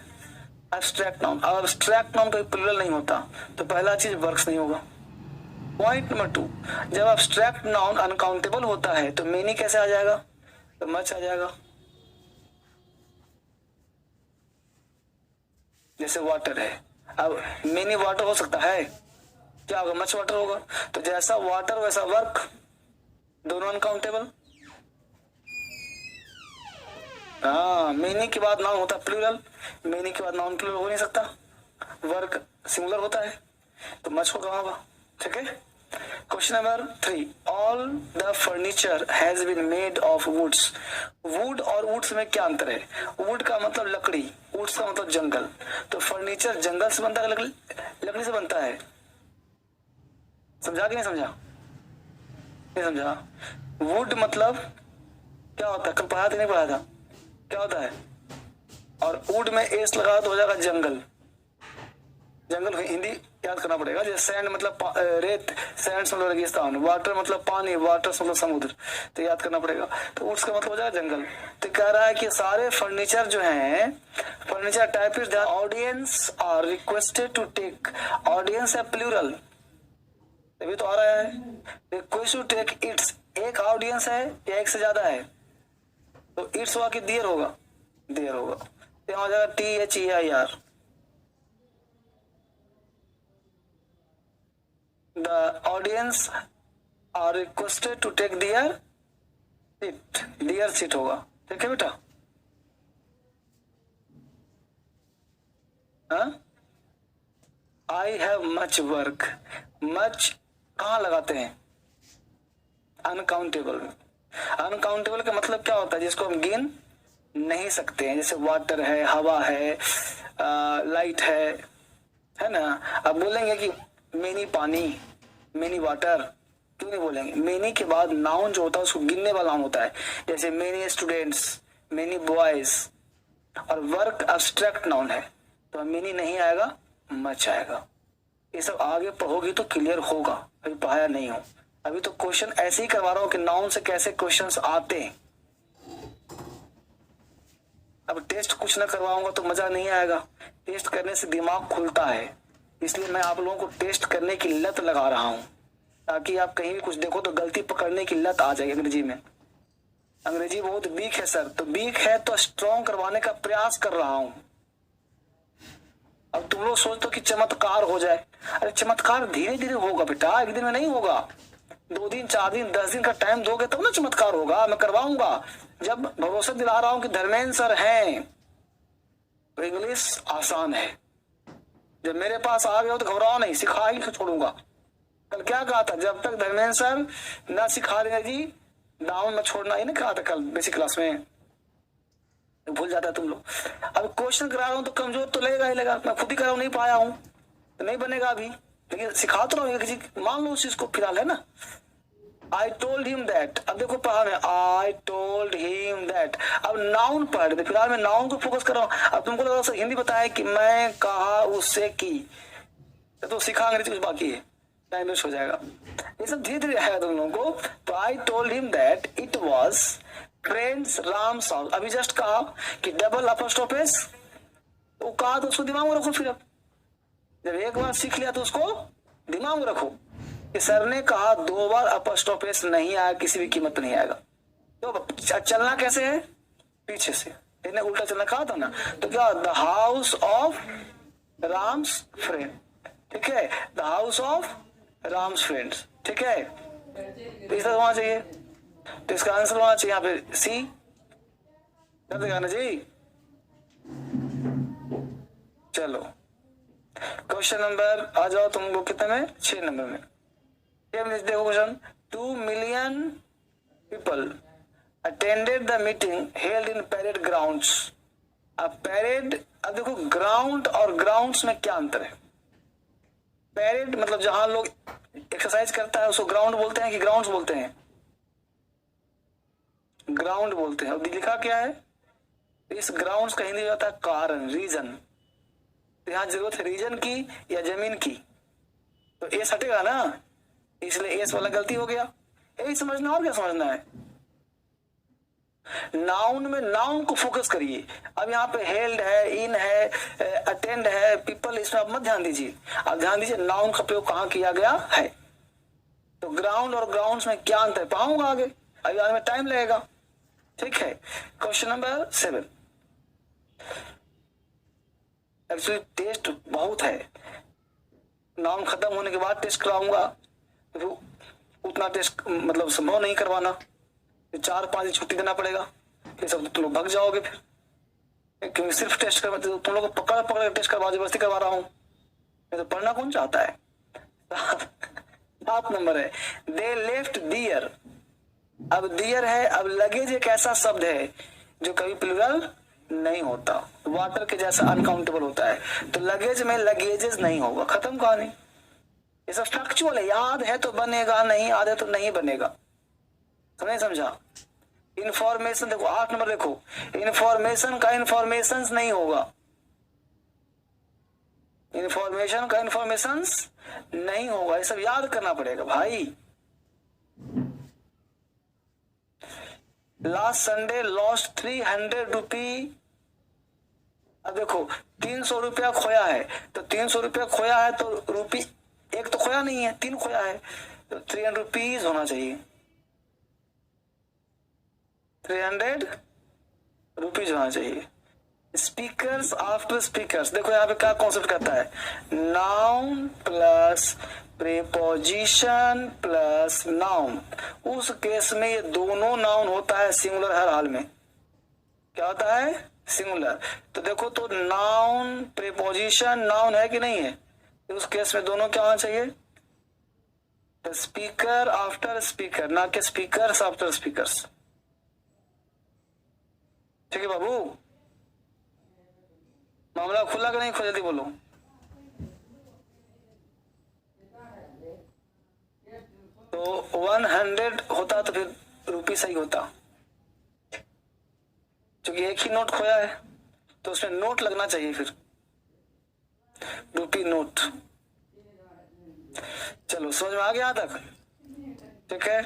Abstract noun. अब अब्स्ट्रैक्ट नाउन कोई प्लूरल नहीं होता, तो पहला चीज वर्क्स नहीं होगा। पॉइंट नंबर 2, जब अब्स्ट्रैक्ट नाउन अनकाउंटेबल होता है तो मेनी कैसे आ जाएगा? तो मच आ जाएगा। जैसे वाटर है, अब मिनी वाटर हो सकता है, क्या होगा, मच वाटर होगा। तो जैसा वाटर वैसा वर्क, दोनों अनकाउंटेबल। हाँ, मेनी के बाद नाउन होता है प्लूरल, मेनी के बाद नाउन प्लूरल हो नहीं सकता, वर्क सिंगुलर होता है, तो मच होगा वहां। ठीक है। Question number 3, all the furniture has been made of woods. Wood और वुड्स में क्या अंतर है? वुड का मतलब लकड़ी, वुड्स का मतलब जंगल। तो फर्नीचर जंगल से बनता है, लकड़ी से बनता है। समझा कि नहीं समझा? नहीं समझा। वुड मतलब क्या होता है, कल पढ़ा था नहीं पढ़ा था, क्या होता है? और वुड में एस लगा तो हो जाएगा जंगल। जंगल हिंदी याद करना पड़ेगा। जैसे सैंड मतलब रेत, सैंड मतलब रेगिस्तान, वाटर मतलब पानी, वाटर मतलब समुद्र, तो याद करना पड़ेगा। तो उसका मतलब हो जाएगा जंगल। तो कह रहा है कि सारे फर्नीचर जो हैं, furniture type is the audience are requested to take, audience है प्लूरल, तभी तो आ रहा है रिक्वेस्ट टू टेक इट्स। एक ऑडियंस है या एक से ज्यादा है? तो इट्स हुआ कि देयर होगा, देयर होगा, तो यहाँ हो जाएगा THEIR। The audience are requested to take their seat, their seat होगा। ठीक है बेटा? हाँ, I have much work, much कहाँ लगाते हैं? अनकाउंटेबल में। अनकाउंटेबल का मतलब क्या होता है? जिसको हम गिन नहीं सकते हैं, जैसे वाटर है, हवा है, लाइट है ना। अब बोलेंगे कि मेनी पानी, मेनी वाटर, क्यों नहीं बोलेंगे? मेनी के बाद नाउन जो होता है उसको गिनने वाला नाउन होता है, जैसे मेनी स्टूडेंट्स, मेनी बॉयज। और वर्क अब्स्ट्रैक्ट नाउन है, तो मेनी नहीं आएगा, मच आएगा। ये सब आगे पढ़ोगी तो क्लियर होगा, अभी पढ़ाया नहीं हो। अभी तो क्वेश्चन ऐसे ही करवा रहा हूँ कि नाउन से कैसे क्वेश्चंस आते हैं। अब टेस्ट कुछ ना करवाऊंगा तो मजा नहीं आएगा। टेस्ट करने से दिमाग खुलता है, इसलिए मैं आप लोगों को टेस्ट करने की लत लगा रहा हूं, ताकि आप कहीं भी कुछ देखो तो गलती पकड़ने की लत आ जाए। अंग्रेजी में, अंग्रेजी बहुत वीक है सर, तो वीक है तो स्ट्रॉन्ग करवाने का प्रयास कर रहा हूं। अब तुम लोग सोचते हो कि चमत्कार हो जाए, अरे चमत्कार धीरे धीरे होगा बेटा, एक दिन में नहीं होगा। 2 दिन 4 दिन 10 दिन का टाइम दोगे तब ना चमत्कार होगा। मैं करवाऊंगा, जब भरोसा दिला रहा हूं कि धर्मेंद्र सर हैं तो इंग्लिश आसान है। जब मेरे पास आ गए हो तो घबराओ नहीं, सिखा ही छोड़ूंगा। कल क्या कहा था? जब तक धर्मेंद्र सर ना सिखा देंगे जी, डाउन मत छोड़ना, ये नहीं कहा था कल बेसिक क्लास में? भूल जाता है तुम लोग। अब क्वेश्चन करा रहा हूं तो कमजोर तो लगेगा ही लगेगा, मैं खुद ही कर रहा हूं, नहीं पाया हूं तो नहीं बनेगा अभी, लेकिन सिखा तो रहा हूं किसी, मान लो उस चीज को फिलहाल, है ना। I told him that, अब देखो पढ़ा मैं, I told him that। अब नाउन पढ़ रहे थे, फिलहाल मैं नाउन को फोकस कर रहा हूँ। अब तुमको लगा हिंदी बताया कि मैं कहा उससे की, तो सिखा अंग्रेजी कुछ बाकी है, टाइम वेस्ट हो जाएगा। ये सब धीरे धीरे आएगा तुम लोगों को। तो I told him that it was friends Ram's house। अभी जस्ट कहा कि डबल अपोस्ट्रोफेस, तो कहा तो उसको दिमाग में रखो। फिर अब जब एक बार सीख लिया तो उसको दिमाग में रखो कि सर ने कहा 2 बार अपोस्ट्रोफेस नहीं आया, किसी भी कीमत नहीं आएगा। तो चलना कैसे है? पीछे से, इन्हें उल्टा चलना कहा था ना। तो क्या, the house of Ram's friend, ठीक है, the house of Ram's friends, ठीक है। तो इसका होना चाहिए, तो इसका आंसर होना चाहिए यहाँ पे सी, कर देगा ना जी। चलो क्वेश्चन नंबर आ जाओ तुम लोग, कितने में? 6 नंबर में। देखो question, 2 million people attended the meeting held in parade grounds। अब पैरेड, अब देखो ग्राउंड और ग्राउंड्स में क्या अंतर है? पैरेड मतलब जहां लोग एक्सरसाइज करता है उसको ग्राउंड बोलते हैं कि ग्राउंड्स बोलते हैं? ग्राउंड बोलते हैं। अब लिखा क्या है? इस ग्राउंड्स का हिंदी होता है कारण, रीजन। तो यहाँ जरूरत है रीजन की या जमीन की, तो एस हटेगा ना, इसलिए एस वाला गलती हो गया। यही समझना, और क्या समझना है? नाउन में नाउन को फोकस करिए। अब यहाँ पे हेल्ड है, इन है, अटेंड है, पीपल, इसमें आप मत ध्यान दीजिए। आप ध्यान दीजिए नाउन का प्रयोग कहाँ किया गया है। तो ग्राउंड और ग्राउंड्स में क्या अंतर है पाऊंगा आगे, अभी आने में टाइम लगेगा। ठीक है। Question number 7। एक्चुअली टेस्ट बहुत है, नाउन खत्म होने के बाद टेस्ट कराऊंगा, तो उतना टेस्ट मतलब संभव नहीं करवाना, 4-5 दिन छुट्टी देना पड़ेगा, ये सब तुम लोग भग जाओगे फिर, क्योंकि सिर्फ टेस्ट करवाते तुम लोग को पकड़ पकड़ टेस्ट करवा जबरदस्ती करवा रहा हूँ, मैं तो पढ़ना कौन चाहता है। 7 नंबर है, दे लेफ्ट दियर। अब दियर है, अब लगेज एक ऐसा शब्द है जो कभी प्लूरल नहीं होता, वाटर के जैसा अनकाउंटेबल होता है, तो लगेज में लगेजेस नहीं होगा, खत्म कहानी। ये सब फैक्चुअल है, याद है तो बनेगा, नहीं याद है तो नहीं बनेगा, समझ समझा। इंफॉर्मेशन देखो 8 नंबर देखो, इंफॉर्मेशन का इंफॉर्मेशन नहीं होगा, इंफॉर्मेशन का इंफॉर्मेशन नहीं होगा, ये सब याद करना पड़ेगा भाई। लास्ट संडे लॉस्ट 300 रुपी। अब देखो 300 रुपया खोया है, तो 300 रुपया खोया है तो रुपी एक तो खोया नहीं है, 3 खोया है, तो 300 रुपीज होना चाहिए, 300 रुपीज होना चाहिए। स्पीकर्स आफ्टर स्पीकर्स, देखो यहाँ पे क्या कॉन्सेप्ट करता है, noun plus preposition plus noun. उस केस में ये दोनों नाउन होता है सिंगुलर हर हाल में, क्या होता है सिंगुलर। तो देखो तो नाउन प्रीपोजिशन नाउन है कि नहीं है, तो उस केस में दोनों क्या होना चाहिए, स्पीकर आफ्टर स्पीकर, ना कि स्पीकर्स आफ्टर स्पीकर्स। ठीक है बाबू, मामला खुला कि नहीं खुला, जल्दी बोलो। तो 100 होता तो फिर रुपी सही होता, क्योंकि एक ही नोट खोया है तो उसमें नोट लगना चाहिए, फिर रुपी नोट। चलो समझ में आ गया तक, ठीक है।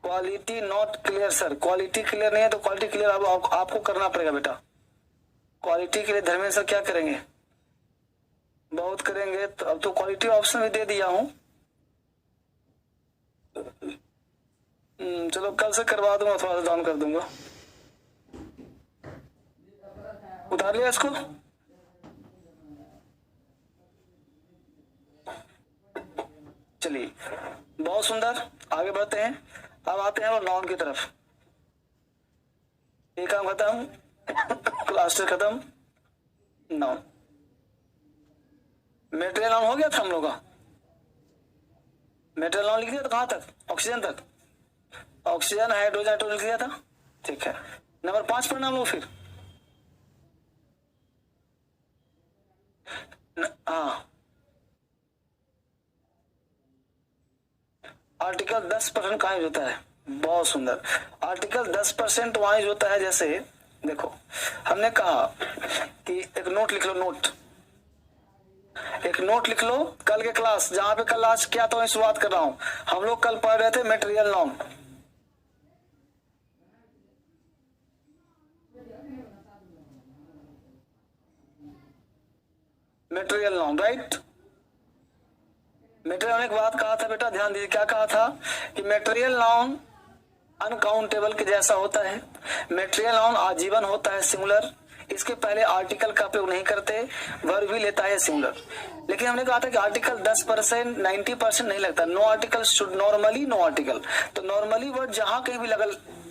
Quality not clear sir, quality clear नहीं है तो क्वालिटी क्लियर आपको करना पड़ेगा बेटा। क्वालिटी के लिए धर्मेंद्र सर क्या करेंगे, बहुत करेंगे, तो अब तो क्वालिटी ऑप्शन भी दे दिया हूं, चलो कल से करवा दूंगा, थोड़ा सा डाउन कर दूंगा। उतार लिया इसको, चलिए बहुत सुंदर, आगे बढ़ते हैं। अब आते हैं नाउन की तरफ। ये काम खत्म, क्लास्टर खत्म, नाउन मेटेरियल नाउन हो गया था हम लोग का। मेटेरियल नाउन लिख दिया था कहां तक, ऑक्सीजन तक, ऑक्सीजन हाइड्रोजन हाइड्रोजन लिख दिया था, ठीक है। नंबर 5 पर नाम लो फिर, हाँ आर्टिकल 10% कहाँ यूज होता है, बहुत सुंदर। आर्टिकल 10% वहां यूज होता है, जैसे देखो हमने कहा कि एक नोट लिख लो, नोट एक नोट लिख लो, कल के क्लास जहां पे कल आज क्या तो मैं शुरुआत कर रहा हूं, हम लोग कल पढ़ रहे थे material noun, material noun right. Material noun एक बात कहा था बेटा, ध्यान दीजिए क्या कहा था कि मटेरियल नाउन अनकाउंटेबल के जैसा होता है, मटेरियल नाउन आजीवन होता है सिंगुलर, इसके पहले आर्टिकल का प्रयोग नहीं करते, वर्ब भी लेता है सिंगुलर। लेकिन हमने कहा था कि आर्टिकल 10% 90% नहीं लगता, no article should normally no article, तो नॉर्मली वर्ड जहां कहीं भी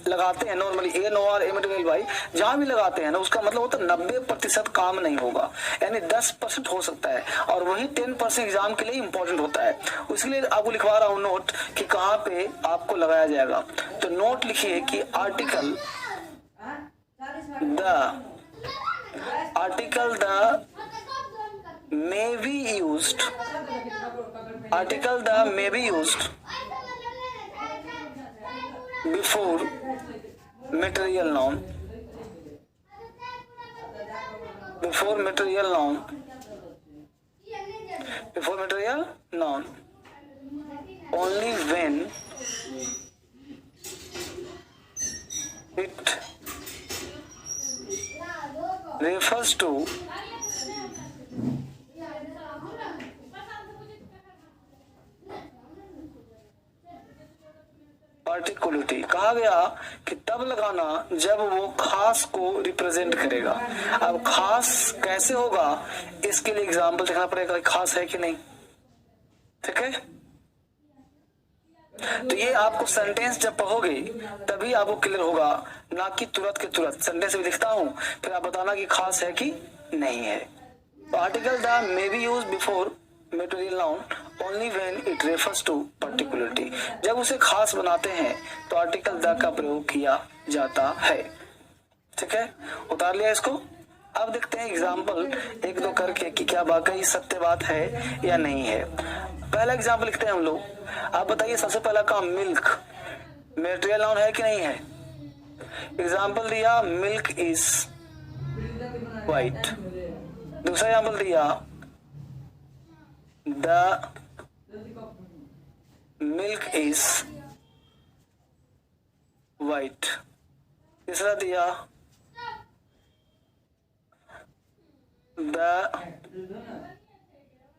लगाते हैं, normally a no R ML Y जहां भी लगाते हैं ना, उसका मतलब होता है 90% काम नहीं होगा, यानी 10% हो सकता है, और वही 10% एग्जाम के लिए इंपॉर्टेंट होता है। इसलिए आपको लिखवा रहा हूं नोट कि कहां पे आपको लगाया जाएगा। तो नोट लिखिए कि article the may be used, article the may be used before material noun, before material noun, before material noun, only when it refers to particularity। कहा कहा गया कि तब लगाना जब वो खास को रिप्रेजेंट करेगा। अब खास कैसे होगा, इसके लिए एग्जाम्पल देखना पड़ेगा खास है कि नहीं। ठीक है, तो ये आपको सेंटेंस जब पढ़ोगे तभी आपको क्लियर होगा, ना कि तुरंत के तुरंत सेंटेंस भी लिखता हूं फिर आप बताना कि खास है कि नहीं है। तो article the may be use before material noun only when it refers to particularity. जब उसे खास बनाते हैं तो आर्टिकल द का प्रयोग किया जाता है। ठीक है, उतार लिया इसको। अब देखते हैं एग्जाम्पल एक दो करके कि क्या वाकई सत्य बात है या नहीं है। पहला एग्जाम्पल लिखते हैं हम लोग। आप बताइए सबसे पहला काम, मिल्क मटेरियल नाउन है कि नहीं है। एग्जाम्पल दिया मिल्क इज व्हाइट। दूसरा एग्जाम्पल दिया द मिल्क इज व्हाइट। तीसरा दिया the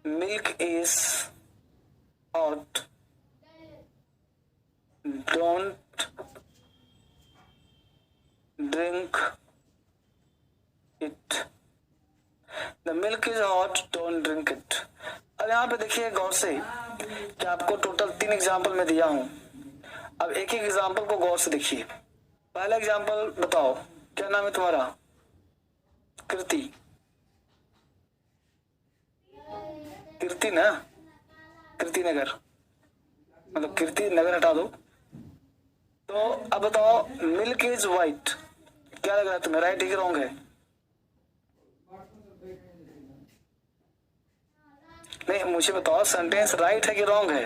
milk is hot, don't drink it. The milk is hot, don't drink it. अब यहाँ पे देखिए गौर से कि आपको टोटल 3 एग्जाम्पल में दिया हूं। अब एक एक एग्जाम्पल को गौर से देखिए। पहला एग्जाम्पल बताओ, क्या नाम है तुम्हारा? कृति। कीर्ति ना, कीर्ति नगर, मतलब कीर्ति नगर हटा दो। तो अब बताओ मिल्क इज व्हाइट, क्या लग रहा है तुम्हें, राइट है कि रॉन्ग है? नहीं मुझे बताओ सेंटेंस राइट है कि रॉन्ग है?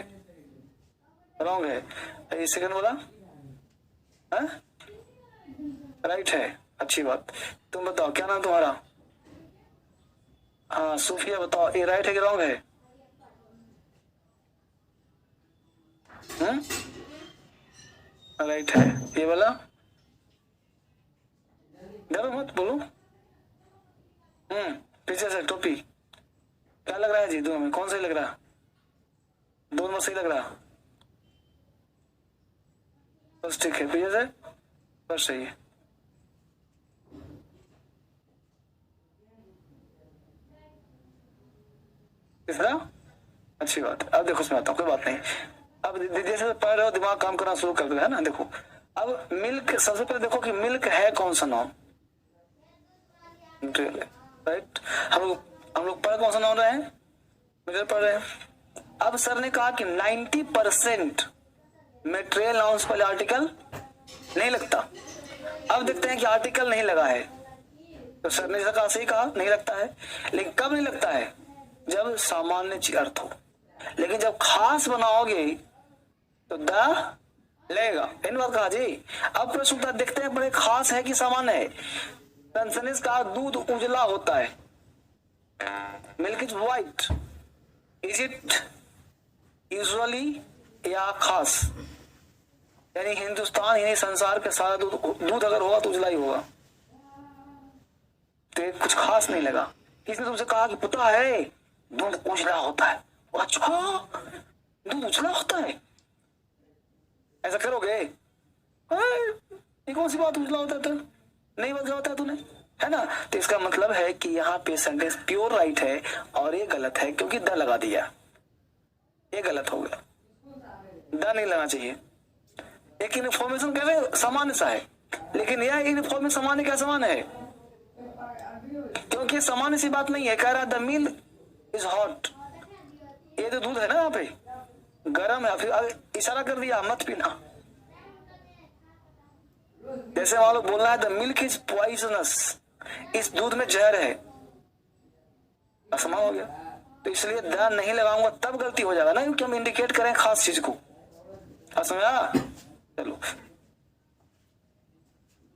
रॉन्ग है। सेकंड बोला राइट है, अच्छी बात। तुम बताओ क्या नाम तुम्हारा? हाँ सूफिया, बताओ ये राइट है कि रॉन्ग है? राइट है। ये वाला डरो मत बोलो। पीछे से टोपी, क्या लग रहा है जी दोनों में कौन सही लग रहा? दोनों में सही लग रहा, बस ठीक है। पीछे से बस सही है। तीसरा अच्छी बात। अब देखो उसमें आता हूँ, कोई बात नहीं। अब जैसे पढ़ रहे हो दिमाग काम करना शुरू कर देगा, है ना। देखो अब मिल्क, सबसे पहले देखो कि मिल्क है कौन सा नाउन? राइट। हम लोग पढ़ कौन सा नाउन रहे हैं? मिल्क पढ़ रहे हैं। अब सर ने कहा कि 90% मटेरियल नाउन्स पहले आर्टिकल नहीं लगता। अब देखते हैं कि आर्टिकल नहीं लगा है, तो सर ने कहा सही कहा नहीं लगता है। लेकिन कब नहीं लगता है? जब सामान्य अर्थ हो। लेकिन जब खास बनाओगे तो द लगेगा। इन बात कहा जी। अब प्रश्न उत्तर देखते हैं, बड़े खास है कि सामान्य है। कंसनिस का दूध उजला होता है, milk is white. Is it usually या खास? यानी हिंदुस्तान यानी संसार के सारा दूध अगर होगा तो उजला ही होगा। तो कुछ खास नहीं लगा। किसने तुमसे कहा कि पता है दूध उजला होता है? अच्छा दूध उजला होता है, ऐसा करोगे? ये कौन सी बात उजला होता था? नहीं बदला होता है तूने, है ना। तो इसका मतलब है कि यहाँ पे सेंटेंस प्योर राइट है और ये गलत है क्योंकि द लगा दिया। ये गलत हो गया, द नहीं लगना चाहिए। एक इन्फॉर्मेशन कैसे सामान्य सा है, लेकिन यह इन्फॉर्मेशन सामान्य क्या सामान्य है? क्योंकि सामान्य सी बात नहीं है। कह रहा द मिल्क इज हॉट, ये जो दूध है ना यहाँ पे गरम है। फिर इशारा कर दिया मत पीना। जैसे मान लो बोलना है द मिल्क इज पॉइजनस, इस दूध में जहर है, असमान हो गया। तो इसलिए द नहीं लगाऊंगा तब गलती हो जाएगा ना, क्योंकि हम इंडिकेट करें खास चीज को। समझा? चलो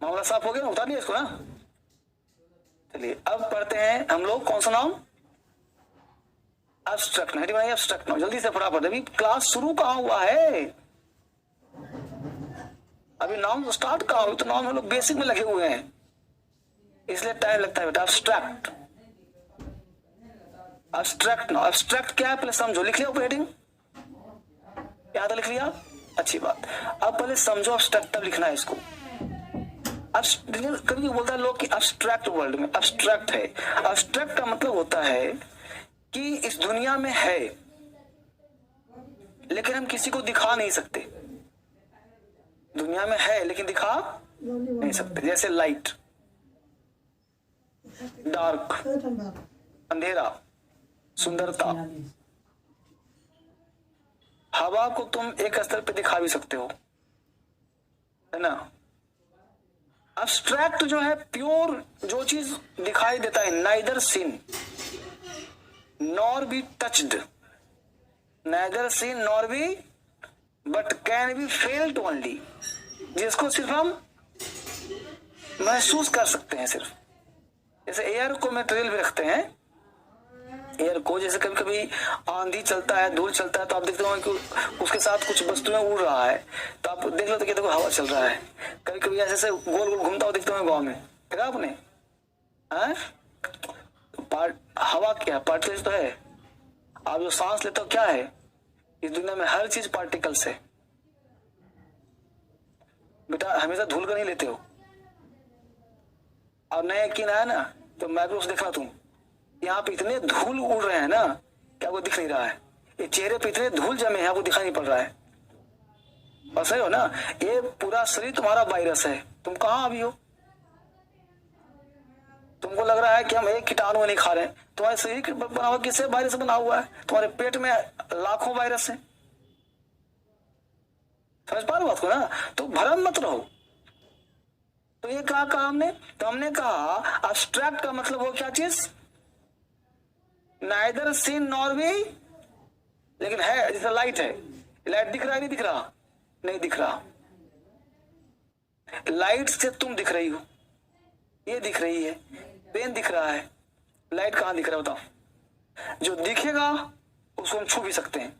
मामला साफ हो गया ना, उतार दिया इसको ना। चलिए अब पढ़ते हैं हम लोग कौन सा नाम? एब्स्ट्रैक्ट। नहीं बनाइए एब्स्ट्रैक्ट नाउन, जल्दी से फटाफट। अभी क्लास शुरू कहाँ हुआ है? अभी नाउन स्टार्ट कहाँ हुआ? तो नाउन हम लोग बेसिक में लगे हुए हैं, इसलिए टाइम लगता है बेटा। Abstract, abstract noun. एब्स्ट्रैक्ट क्या है पहले समझो। लिख लिया ऊपर हेडिंग, याद लिख लिया। अच्छी बात। अब पहले समझो अब्स्ट्रैक्ट लिखना है इसको। कभी बोलता है लोग कि अब्स्ट्रैक्ट वर्ल्ड में अब्स्ट्रैक्ट है। अब्स्ट्रैक्ट का मतलब होता है कि इस दुनिया में है लेकिन हम किसी को दिखा नहीं सकते। दुनिया में है लेकिन दिखा नहीं सकते। जैसे लाइट, डार्क, अंधेरा, सुंदरता। हवा को तुम एक स्तर पे दिखा भी सकते हो, है ना। अब्स्ट्रैक्ट जो है प्योर जो चीज दिखाई देता है, neither seen nor be touched, neither seen nor be but can be felt only, जिसको सिर्फ हम महसूस कर सकते हैं सिर्फ। जैसे एयर को मटेरियल भी रखते हैं, एयर को जैसे कभी कभी आंधी चलता है, धूल चलता है तो आप देखते हो कि उसके साथ कुछ वस्तुएं उड़ रहा है तो आप देख लो तो कहते हो हवा चल रहा है। कभी कभी ऐसे गोल गोल घूमता हुआ देखते हो गाँव में, देखा आपने? हवा क्या पार्टिकल्स तो है। आप जो सांस लेते हो क्या है? इस दुनिया में हर चीज पार्टिकल्स है बेटा, हमेशा धूल का नहीं लेते हो। और नया यकीन आया ना तो माइक्रोस देखना तुम, यहाँ पे इतने धूल उड़ रहे हैं ना क्या आपको दिख नहीं रहा है? ये चेहरे पे इतने धूल जमे हैं आपको दिखाई नहीं पड़ रहा है। और सही हो ना, ये पूरा शरीर तुम्हारा वायरस है। तुम कहाँ अभी हो? तुमको लग रहा है कि हम एक कीटाणु नहीं खा रहे हैं। तुम्हारे शरीर बना हुआ किससे वायरस बना हुआ है? तुम्हारे पेट में लाखों वायरस है। समझ पा रहे हो बात को ना? तो भ्रम मत रहो। तो ये कहा हमने, तो हमने कहा अब्स्ट्रैक्ट का मतलब वो क्या चीज? नाइदर सीन नॉर बी, लेकिन है। जैसे लाइट है, लाइट दिख रहा है नहीं दिख रहा? नहीं दिख रहा। लाइट से तुम दिख रही हो, ये दिख रही है, पेन दिख रहा है, लाइट कहां दिख रहा है बताओ? जो दिखेगा उसको हम छू भी सकते हैं,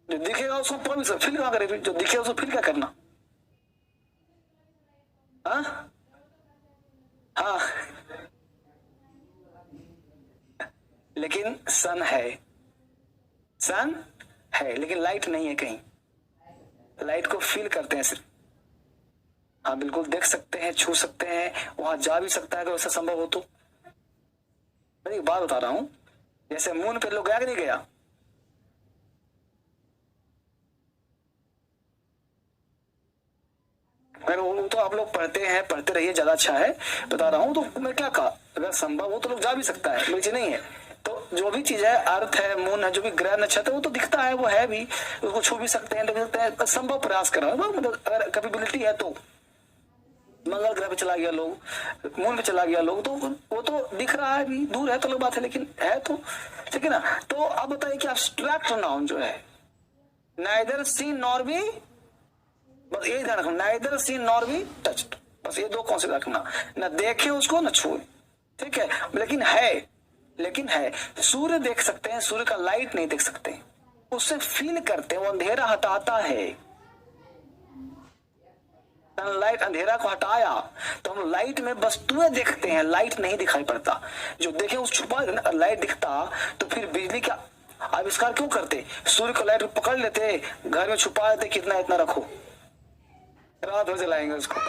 जो दिखेगा उसको पकड़ भी सकते। फील कहां करें? जो दिखेगा उसको फील क्या करना? हाँ लेकिन सन है, सन है लेकिन लाइट नहीं है कहीं। लाइट को फील करते हैं सिर्फ। हाँ बिल्कुल देख सकते हैं, छू सकते हैं, वहां जा भी सकता है अगर वैसा संभव हो तो। मैं एक बात बता रहा हूं, जैसे मून पे लोग गया कि नहीं गया? अगर वो तो आप लोग पढ़ते हैं, पढ़ते रहिए, ज्यादा अच्छा है। बता रहा हूं तो मैं क्या कहा, अगर संभव हो तो लोग जा भी सकता है, मुझे नहीं है। तो जो भी चीज है, अर्थ है, मून है, जो भी ग्रह नक्षत्र वो तो दिखता है, वो है भी, उसको छू भी सकते हैं, देख सकते हैं। संभव प्रयास कर रहा है, मतलब अगर कैपेबिलिटी है तो। मंगल ग्रह पे चला गया लोग, मून पे चला गया लोग, तो वो तो दिख रहा है भी, दूर है तो लोग बात है, लेकिन है तो, ठीक है ना। तो अब बताइए कि अब्स्ट्रैक्ट नाउन जो है, नाइदर सीन नॉर बी, बस यही ध्यान रखना, neither seen nor be touched, बस ये दो कॉन्सेप्ट रखना, ना देखे उसको ना छुए, ठीक है। लेकिन है, सूर्य देख सकते हैं, सूर्य का लाइट नहीं देख सकते, उससे फील करते हैं, वो अंधेरा हटाता है। सनलाइट अंधेरा को हटाया तो हम लाइट में वस्तुएं देखते हैं, लाइट नहीं दिखाई पड़ता। जो देखे उस छुपा, लाइट दिखता तो फिर बिजली का आविष्कार क्यों करते? सूर्य को लाइट पकड़ लेते, घर में छुपा देते, कितना इतना रखो, रात भर जलाएंगे उसको,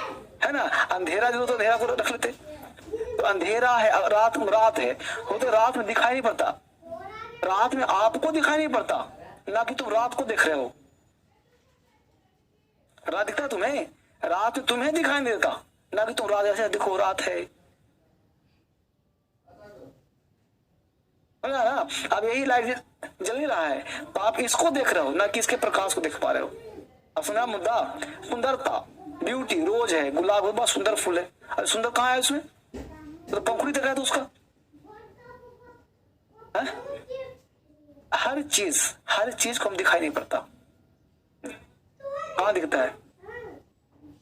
है ना। अंधेरा जो तो अंधेरा को रख लेते, तो अंधेरा है, रात है, वो तो रात में दिखाई नहीं पड़ता। रात में आपको दिखाई नहीं पड़ता, ना कि तुम रात को देख रहे हो। रात दिखता है तुम्हें? रात में तुम्हें दिखाई नहीं देता, ना कि तुम रात ऐसे देखो रात है ना। अब यही लाइट जल ही रहा है तो आप इसको देख रहे हो, ना कि इसके प्रकाश को देख पा रहे हो। अब सुना मुद्दा, सुंदरता, ब्यूटी, रोज है, गुलाब है, बहुत सुंदर फूल है। अरे सुंदर कहाँ है उसमें? तो पंखुड़ी दिख रहा है तो उसका है? हर चीज को हम दिखाई नहीं पड़ता। कहाँ दिखता है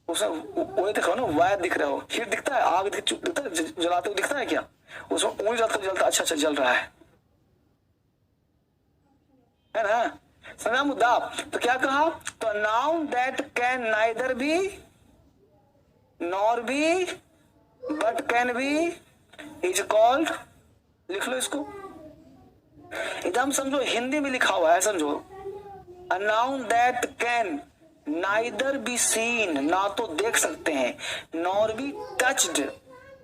उसमें? वही दिख रहा हो ना, वायर दिख रहा हो, हीट दिखता है, आग दिखता है, जलाते हुए दिखता है क्या? उसमें उंगली जलता अच्छा जल रहा है ना। समझा मुद्दा? तो क्या कहा? तो noun that can neither be nor be but can B is called, लिख लो इसको, एकदम समझो, हिंदी में लिखा हुआ है, समझो। A noun that can neither be seen, ना तो देख सकते हैं, nor be touched,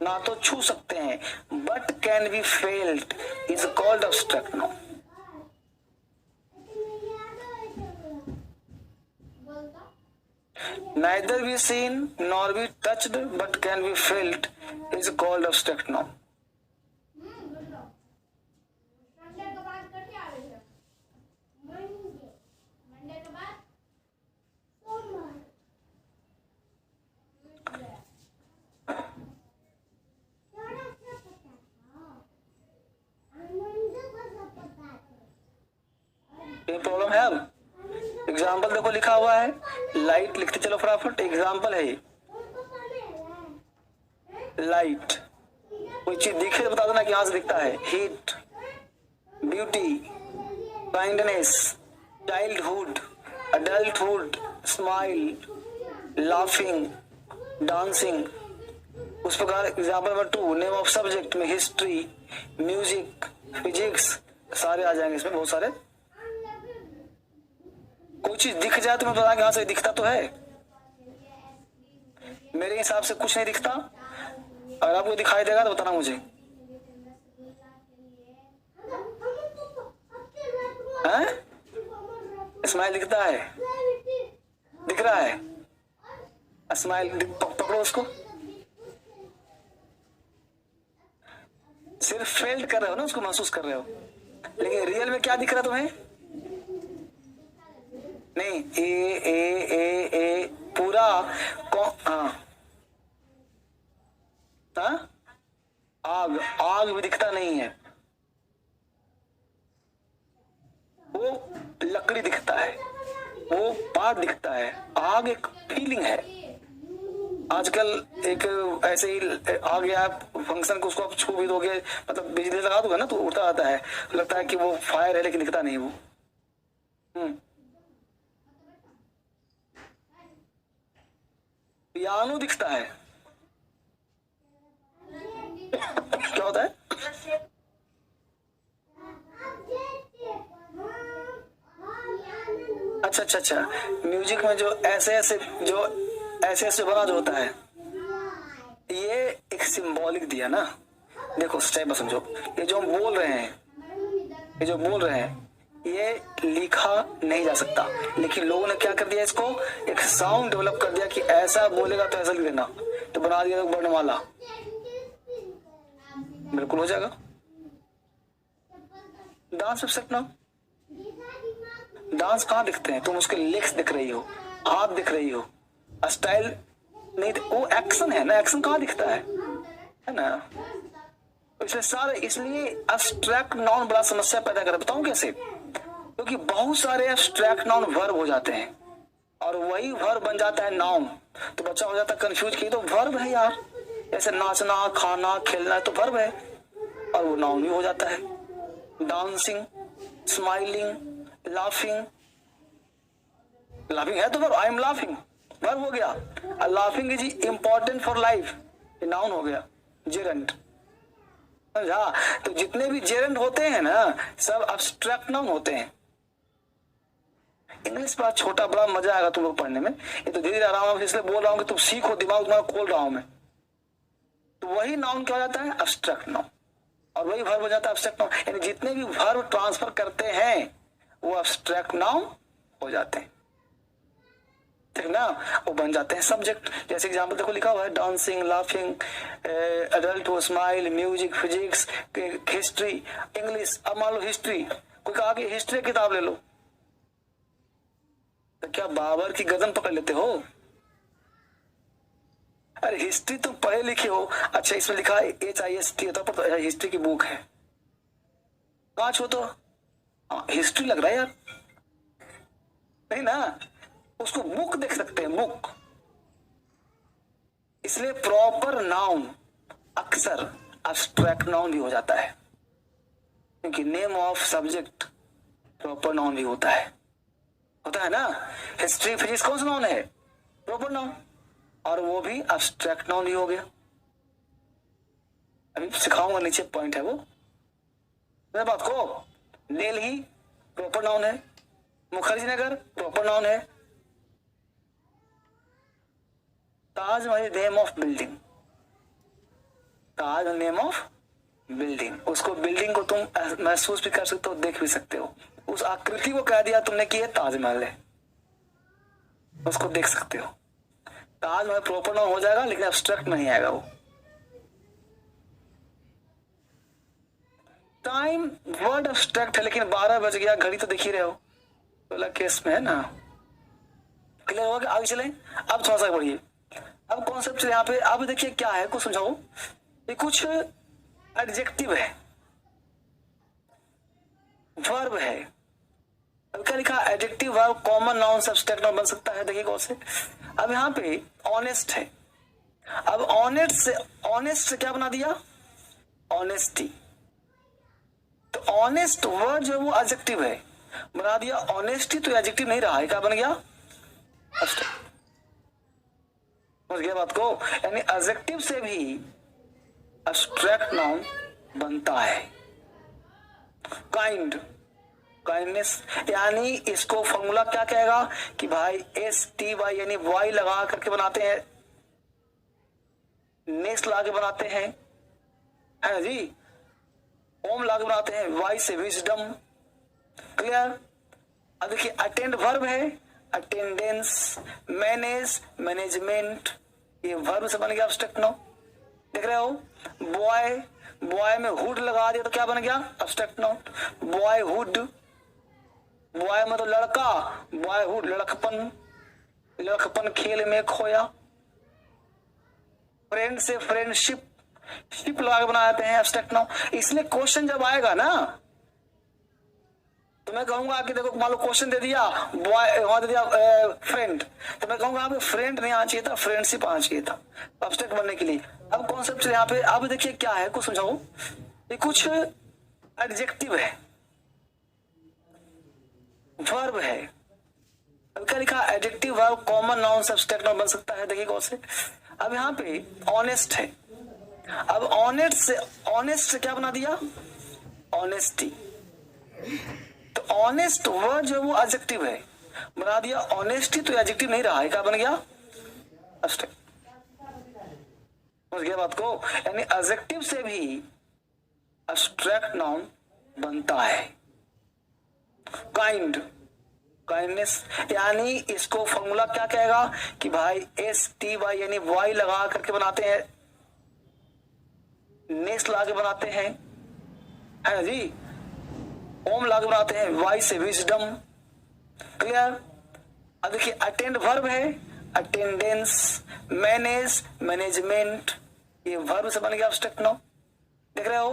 ना तो छू सकते हैं, but can be felt is called abstract noun. Neither be seen nor be touched but can be felt is called abstract noun. Problem है अब एग्जाम्पल देखो लिखा हुआ है, लाइट लिखते चलो फटाफट। एग्जाम्पल है लाइट, कोई चीज दिखे तो बता देना कि यहां से दिखता है। Heat, beauty, kindness, childhood, adulthood, smile, laughing, dancing. उस प्रकार example number 2 name of subject में हिस्ट्री, म्यूजिक, फिजिक्स सारे आ जाएंगे इसमें, बहुत सारे। कोई चीज दिख जाए तो मैं बता यहां से दिखता तो है, मेरे हिसाब से कुछ नहीं दिखता। अगर आपको दिखाई देगा तो बताना मुझे। स्माइल दिखता है, दिख रहा है स्माइल, पकड़ो उसको। सिर्फ फेल्ड कर रहे हो ना, उसको महसूस कर रहे हो, लेकिन रियल में क्या दिख रहा तुम्हें? नहीं, ए पूरा आग, आग भी दिखता नहीं है, वो लकड़ी दिखता है, वो पार्ट दिखता है। आग एक फीलिंग है। आजकल एक ऐसे ही आ गया फंक्शन को, उसको आप छू भी दोगे, मतलब बिजली लगा दोगे ना तो उड़ता आता है, लगता है कि वो फायर है, लेकिन दिखता नहीं वो। पियानो दिखता है, क्या होता है? अच्छा, म्यूजिक में जो ऐसे बना जो होता है, ये एक सिंबॉलिक दिया ना। देखो स्टेप में समझो, ये जो हम बोल रहे हैं, ये लिखा नहीं जा सकता, लेकिन लोगों ने क्या कर दिया, इसको एक साउंड डेवलप कर दिया कि ऐसा बोलेगा तो ऐसा लिख देना, तो बना दिया वर्णमाला, बिल्कुल हो जाएगा। Dance abstract noun. डांस कहाँ दिखते हैं? तुम उसके लिरिक्स दिख रही हो, हाथ दिख रही हो, स्टाइल नहीं, वो एक्शन है ना, एक्शन कहाँ दिखता है ना। इसलिए सारे, इसलिए एब्स्ट्रैक्ट नाउन बड़ा समस्या पैदा कर। बताऊं कैसे? क्योंकि बहुत सारे एब्स्ट्रैक्ट नाउन वर्ब हो जाते हैं और वही वर्ब बन जाता है नाउन, तो बच्चा हो जाता है कंफ्यूज कि तो वर्ब है यार, जैसे नाचना, खाना, खेलना तो वर्ब है, और वो नाउन भी हो जाता है। डांसिंग, स्माइलिंग, लाफिंग है तो verb, I am laughing verb हो गया। Laughing is important for life, ये नाउन हो गया। जेरेंट, समझा? तो जितने भी जेरेंट होते हैं ना, सब एब्स्ट्रैक्ट नाउन होते हैं। इंग्लिश बात छोटा बड़ा मजा आएगा तुम लोग पढ़ने में, ये तो धीरे धीरे आराम से इसलिए बोल रहा हूँ कि तुम सीखो, दिमाग तुम्हारा खोल रहा हूं मैं। तो वही नाउन क्या हो जाता है? एब्स्ट्रैक्ट नाउन, और वही वर्ब हो जाता है एब्स्ट्रैक्ट नाउन। यानी जितने भी वर्ब ट्रांसफर करते हैं वो एब्स्ट्रैक्ट नाउन हो जाते हैं, ठीक ना, वो बन जाते हैं सब्जेक्ट। जैसे एग्जांपल देखो लिखा हुआ है, dancing, laughing, adult, smile, music, physics, history, English. अब मान लो हिस्ट्री, कोई कहा कि हिस्ट्री किताब ले लो, तो क्या बाबर की गर्दन पकड़ लेते हो? अरे हिस्ट्री तुम पढ़े लिखे हो। अच्छा, इसमें लिखा है HIST होता है, तो हिस्ट्री की बुक है, कहाँ छो तो हिस्ट्री लग रहा है यार, नहीं ना, उसको बुक देख सकते हैं, बुक। इसलिए प्रॉपर नाउन अक्सर एब्स्ट्रैक्ट नाउन भी हो जाता है, क्योंकि name of subject proper noun भी होता है ना। हिस्ट्री, फिजिक्स कौन सा नाउन है? प्रॉपर नाउन, और वो भी एब्स्ट्रैक्ट नाउन ही हो गया। अभी सिखाऊंगा, नीचे पॉइंट है वो, मेरे बात को। दिल्ली प्रॉपर नाउन है, मुखर्जी नगर प्रॉपर नाउन है। Taj Mahal name of building, Taj name of building, उसको बिल्डिंग को तुम महसूस भी कर सकते हो, देख भी सकते हो। उस आकृति को कह दिया तुमने कि ये ताजमहल है, उसको देख सकते हो। ताजमहल प्रॉपर नाउन हो जाएगा लेकिन एब्स्ट्रैक्ट नहीं आएगा वो। टाइम वर्ड एब्स्ट्रैक्ट है लेकिन 12 बज गया, घड़ी तो देख ही रहे हो, तो केस में है ना। क्लियर होगा कि आगे चलें। अब थोड़ा सा बढ़िए, अब कॉन्सेप्ट यहाँ पे अब देखिए क्या है, कुछ समझाओ। ये कुछ एडजेक्टिव है, वर्ब है। अब क्या लिखा, adjective verb common noun subtract noun बन सकता है। देखिए कौन से, अब यहाँ पे ऑनेस्ट है। अब ऑनेस्ट से क्या बना दिया, ऑनेस्टी। तो ऑनेस्ट वर्ड जो है वो एडजेक्टिव है, बना दिया ऑनेस्टी, तो एडजेक्टिव नहीं रहा है, क्या बन गया, समझ गया बात को। यानी एडजेक्टिव से भी एब्स्ट्रैक्ट नाउन बनता है। काइंड, काइंडनेस, यानी इसको फॉर्मूला क्या कहेगा कि भाई STY यानी वाई लगा करके बनाते हैं, नेक्स्ट ला के बनाते हैं, है ना जी, ओम ला के बनाते हैं, वाई से विजडम। क्लियर। अब देखिए अटेंड वर्ब है, अटेंडेंस, मैनेज, मैनेजमेंट, ये वर्ब से बन गया एब्स्ट्रैक्ट नाउन। देख रहे हो, बॉय, बॉय में हुड लगा दिया तो क्या बन गया, एब्स्ट्रैक्ट नाउन। बॉयहुड, बॉय मतलब लड़का, बॉयहुड लड़कपन, लड़कपन खेल में खोया। फ्रेंड से फ्रेंडशिप, शिप लगा के बनाते हैं एब्स्ट्रैक्ट नाउन। इसलिए क्वेश्चन जब आएगा ना तो मैं कहूंगा कि देखो मान लो क्वेश्चन दे दिया बॉय, वहां दे दिया फ्रेंड, तो मैं कहूंगा आप फ्रेंड नहीं आना चाहिए था, फ्रेंडशिप आना चाहिए था एब्स्ट्रैक्ट बनने के लिए। अब कॉन्सेप्ट यहाँ पे अब देखिए क्या है, कुछ समझाओ। ये कुछ एडजेक्टिव है, वर्ब है। अब क्या लिखा, adjective verb common noun subtract noun बन सकता है। देखिए कौन से, अब यहाँ पे ऑनेस्ट है। अब ऑनेस्ट से क्या बना दिया, ऑनेस्टी। तो ऑनेस्ट वर्ड जो है वो एडजेक्टिव है, बना दिया ऑनेस्टी, तो एडजेक्टिव नहीं रहा है, क्या बन गया, एब्स्ट्रैक्ट। समझ गया बात को। यानी एडजेक्टिव से भी एब्स्ट्रैक्ट नाउन बनता है। काइंड, काइंडनेस, यानी इसको फॉर्मूला क्या कहेगा कि भाई STY यानी वाई लगा करके बनाते हैं, नेक्स्ट ला के बनाते हैं, है ना जी, ओम ला के बनाते हैं, वाई से विजडम। क्लियर। अब देखिए अटेंड वर्ब है, अटेंडेंस, मैनेज, मैनेजमेंट, ये वर्ब से बन गया एब्स्ट्रैक्ट नाउन। देख रहे हो,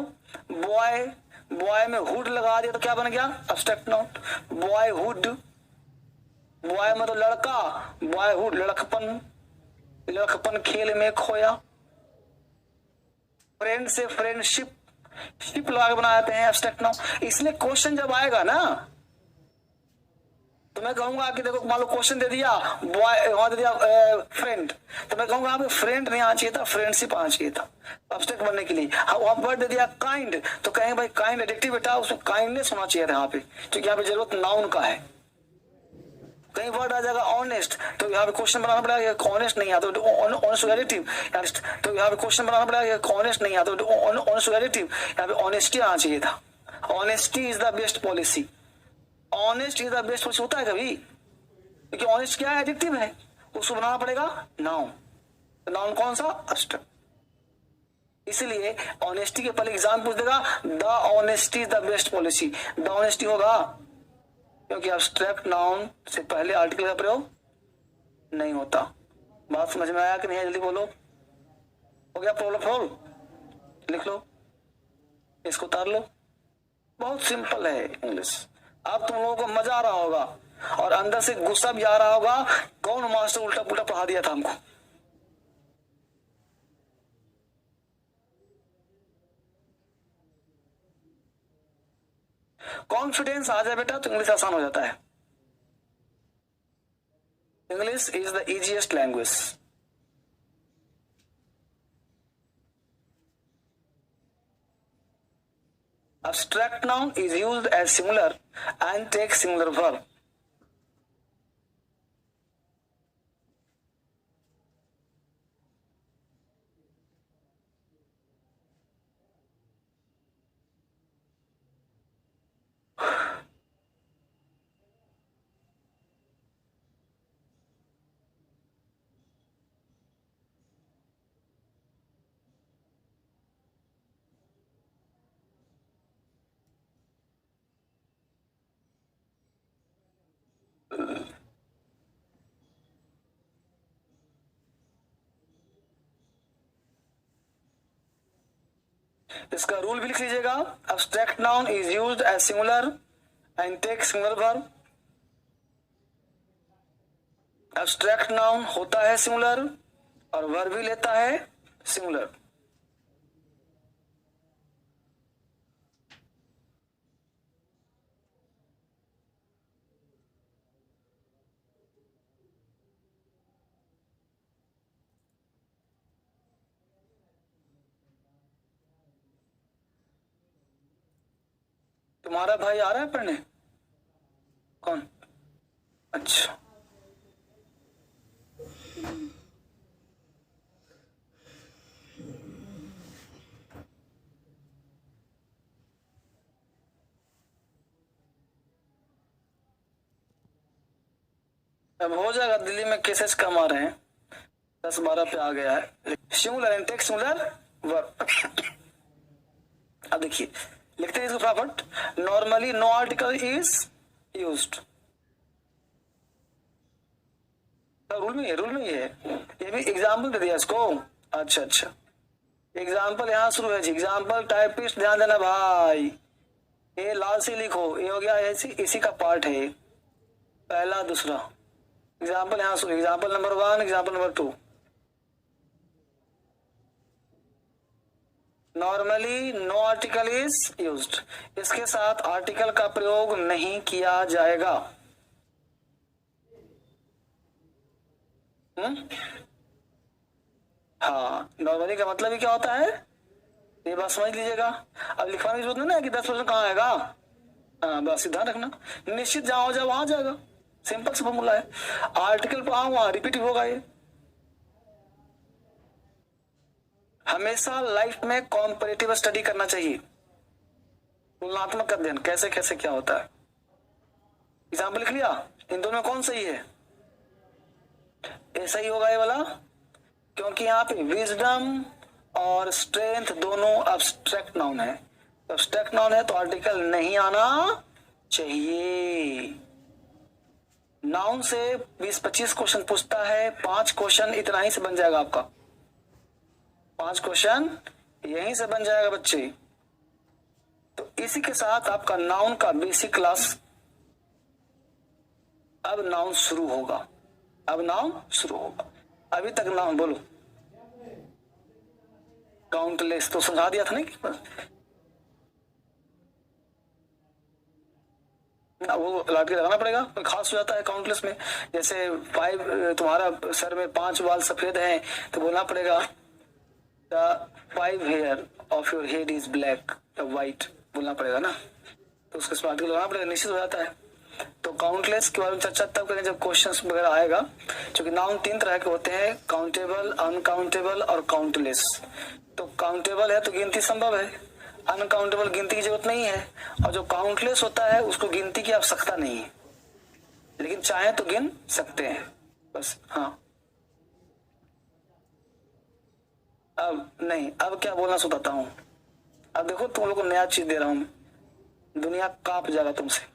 बॉय, बॉय में हुड लगा दिया तो क्या बन गया, एब्स्ट्रैक्ट नाउन। बॉयहुड, बॉय मतलब लड़का, बॉयहुड लड़कपन, लड़कपन खेल में खोया। फ्रेंड से फ्रेंडशिप, शिप लगा के बनाते हैं एब्स्ट्रैक्ट नाउन। इसलिए क्वेश्चन जब आएगा ना तो मैं कहूंगा कि देखो मान लो क्वेश्चन दे दिया बॉय, वहां दे दिया फ्रेंड, तो मैं कहूंगा आप फ्रेंड नहीं आना चाहिए था, फ्रेंडशिप आना चाहिए था एब्स्ट्रैक्ट बनने के लिए। वहां वर्ड दे दिया काइंड, तो कहेंगे भाई काइंड एडजेक्टिव बेटा, उसमें काइंडनेस होना चाहिए था यहाँ पे, क्योंकि यहाँ पे जरूरत नाउन का है। कहीं वर्ड आ जाएगा ऑनेस्ट, तो यहाँ पे क्वेश्चन बनाना पड़ेगा कि ऑनेस्ट नहीं आता, ऑनेस्ट एडजेक्टिव, तो यहाँ पे क्वेश्चन बनाना पड़ेगा कि ऑनेस्ट नहीं आता, ऑनेस्ट एडजेक्टिव, यहाँ पे ऑनेस्टी आना चाहिए था। Honesty is the best policy, honest is the best policy होता है कभी, क्योंकि ऑनेस्ट क्या है, एडजेक्टिव है, उसको बनाना पड़ेगा नाउन। नाउन कौन सा, एब्स्ट्रैक्ट। इसलिए ऑनेस्टी के पहले एग्जाम पूछ देगा, the honesty is the best policy, the honesty होगा, क्योंकि एब्स्ट्रैक्ट नाउन से पहले आर्टिकल का प्रयोग नहीं होता। बात समझ में आया कि नहीं, जल्दी बोलो। हो गया प्रॉब्लम सॉल्व, लिख लो, इसको उतार लो। बहुत सिंपल है इंग्लिश। अब तुम लोगों को मजा आ रहा होगा और अंदर से गुस्सा भी आ रहा होगा, कौन मास्टर उल्टा पुल्टा पढ़ा दिया था हमको। कॉन्फिडेंस आ जाए बेटा तो इंग्लिश आसान हो जाता है। English is the easiest language. Abstract noun is used as singular and takes singular verb. इसका रूल भी लिख लीजिएगा। Abstract noun is used as singular and take singular verb. Abstract noun होता है सिंगुलर और वर्ब भी लेता है सिंगुलर। तुम्हारा भाई आ रहा है पढ़ने? कौन? अच्छा, अब हो जाएगा। दिल्ली में केसेस कम आ रहे हैं, 10-12 पे आ गया है। Singular and take singular verb. अब देखिए लिखते हैं इसको फटाफट। Normally no article is used. Rule में है। ये भी एग्जाम्पल दे दिया इसको। अच्छा, एग्जाम्पल यहाँ शुरू है जी। एग्जाम्पल टाइपिस्ट ध्यान देना भाई, ये लाल से लिखो, ये हो गया इसी का पार्ट है, पहला दूसरा। एग्जाम्पल यहाँ शुरू। Example number 1, example number 2। Normally no article is used, इसके साथ आर्टिकल का प्रयोग नहीं किया जाएगा। हाँ, नॉर्मली का मतलब ही क्या होता है, ये बात समझ लीजिएगा। अब लिखवाने की जरूरत नहीं ना कि 10% कहाँ आएगा। हाँ, बस ध्यान रखना, निश्चित जहां हो जाए वहां जाएगा। सिंपल सा फॉर्मूला है। आर्टिकल पर वहां रिपीट होगा। ये हमेशा लाइफ में कॉम्परेटिव स्टडी करना चाहिए, तुलनात्मक अध्ययन, कैसे कैसे क्या होता है। एग्जाम्पल लिख लिया। इन दोनों में कौन सही है? ऐसा ही होगा ये वाला, क्योंकि यहाँ पे विजडम और स्ट्रेंथ दोनों अब्स्ट्रैक्ट नाउन है। अब्स्ट्रैक्ट नाउन है तो आर्टिकल नहीं आना चाहिए। नाउन से 20-25 क्वेश्चन पूछता है, 5 क्वेश्चन इतना ही से बन जाएगा आपका। 5 क्वेश्चन यहीं से बन जाएगा बच्चे। तो इसी के साथ आपका नाउन का बेसिक क्लास अब नाउन शुरू होगा। अभी तक नाउन बोलो। काउंटलेस तो समझा दिया था नहीं? वो लाट के लगाना पड़ेगा, खास हो जाता है काउंटलेस में। जैसे 5, तुम्हारा सर में 5 बाल सफेद हैं तो बोलना पड़ेगा the 5 hair of your head is black the white, बोलना पड़ेगा ना। तो उसके साथ लगाना पड़ेगा, निश्चित हो जाता है। तो काउंटलेस के बारे में चर्चा तब करें जब क्वेश्चंस वगैरह आएगा। क्योंकि नाउन 3 तरह के होते हैं, काउंटेबल, अनकाउंटेबल और काउंटलेस। तो काउंटेबल है तो गिनती संभव है, अनकाउंटेबल गिनती की जरूरत नहीं है, और जो काउंटलेस होता है उसको गिनती की आवश्यकता नहीं है, लेकिन चाहे तो गिन सकते हैं बस। हाँ, अब नहीं, अब क्या बोलना सुनाता हूँ। अब देखो तुम लोग को नया चीज दे रहा हूं, दुनिया कांप जाएगा तुमसे।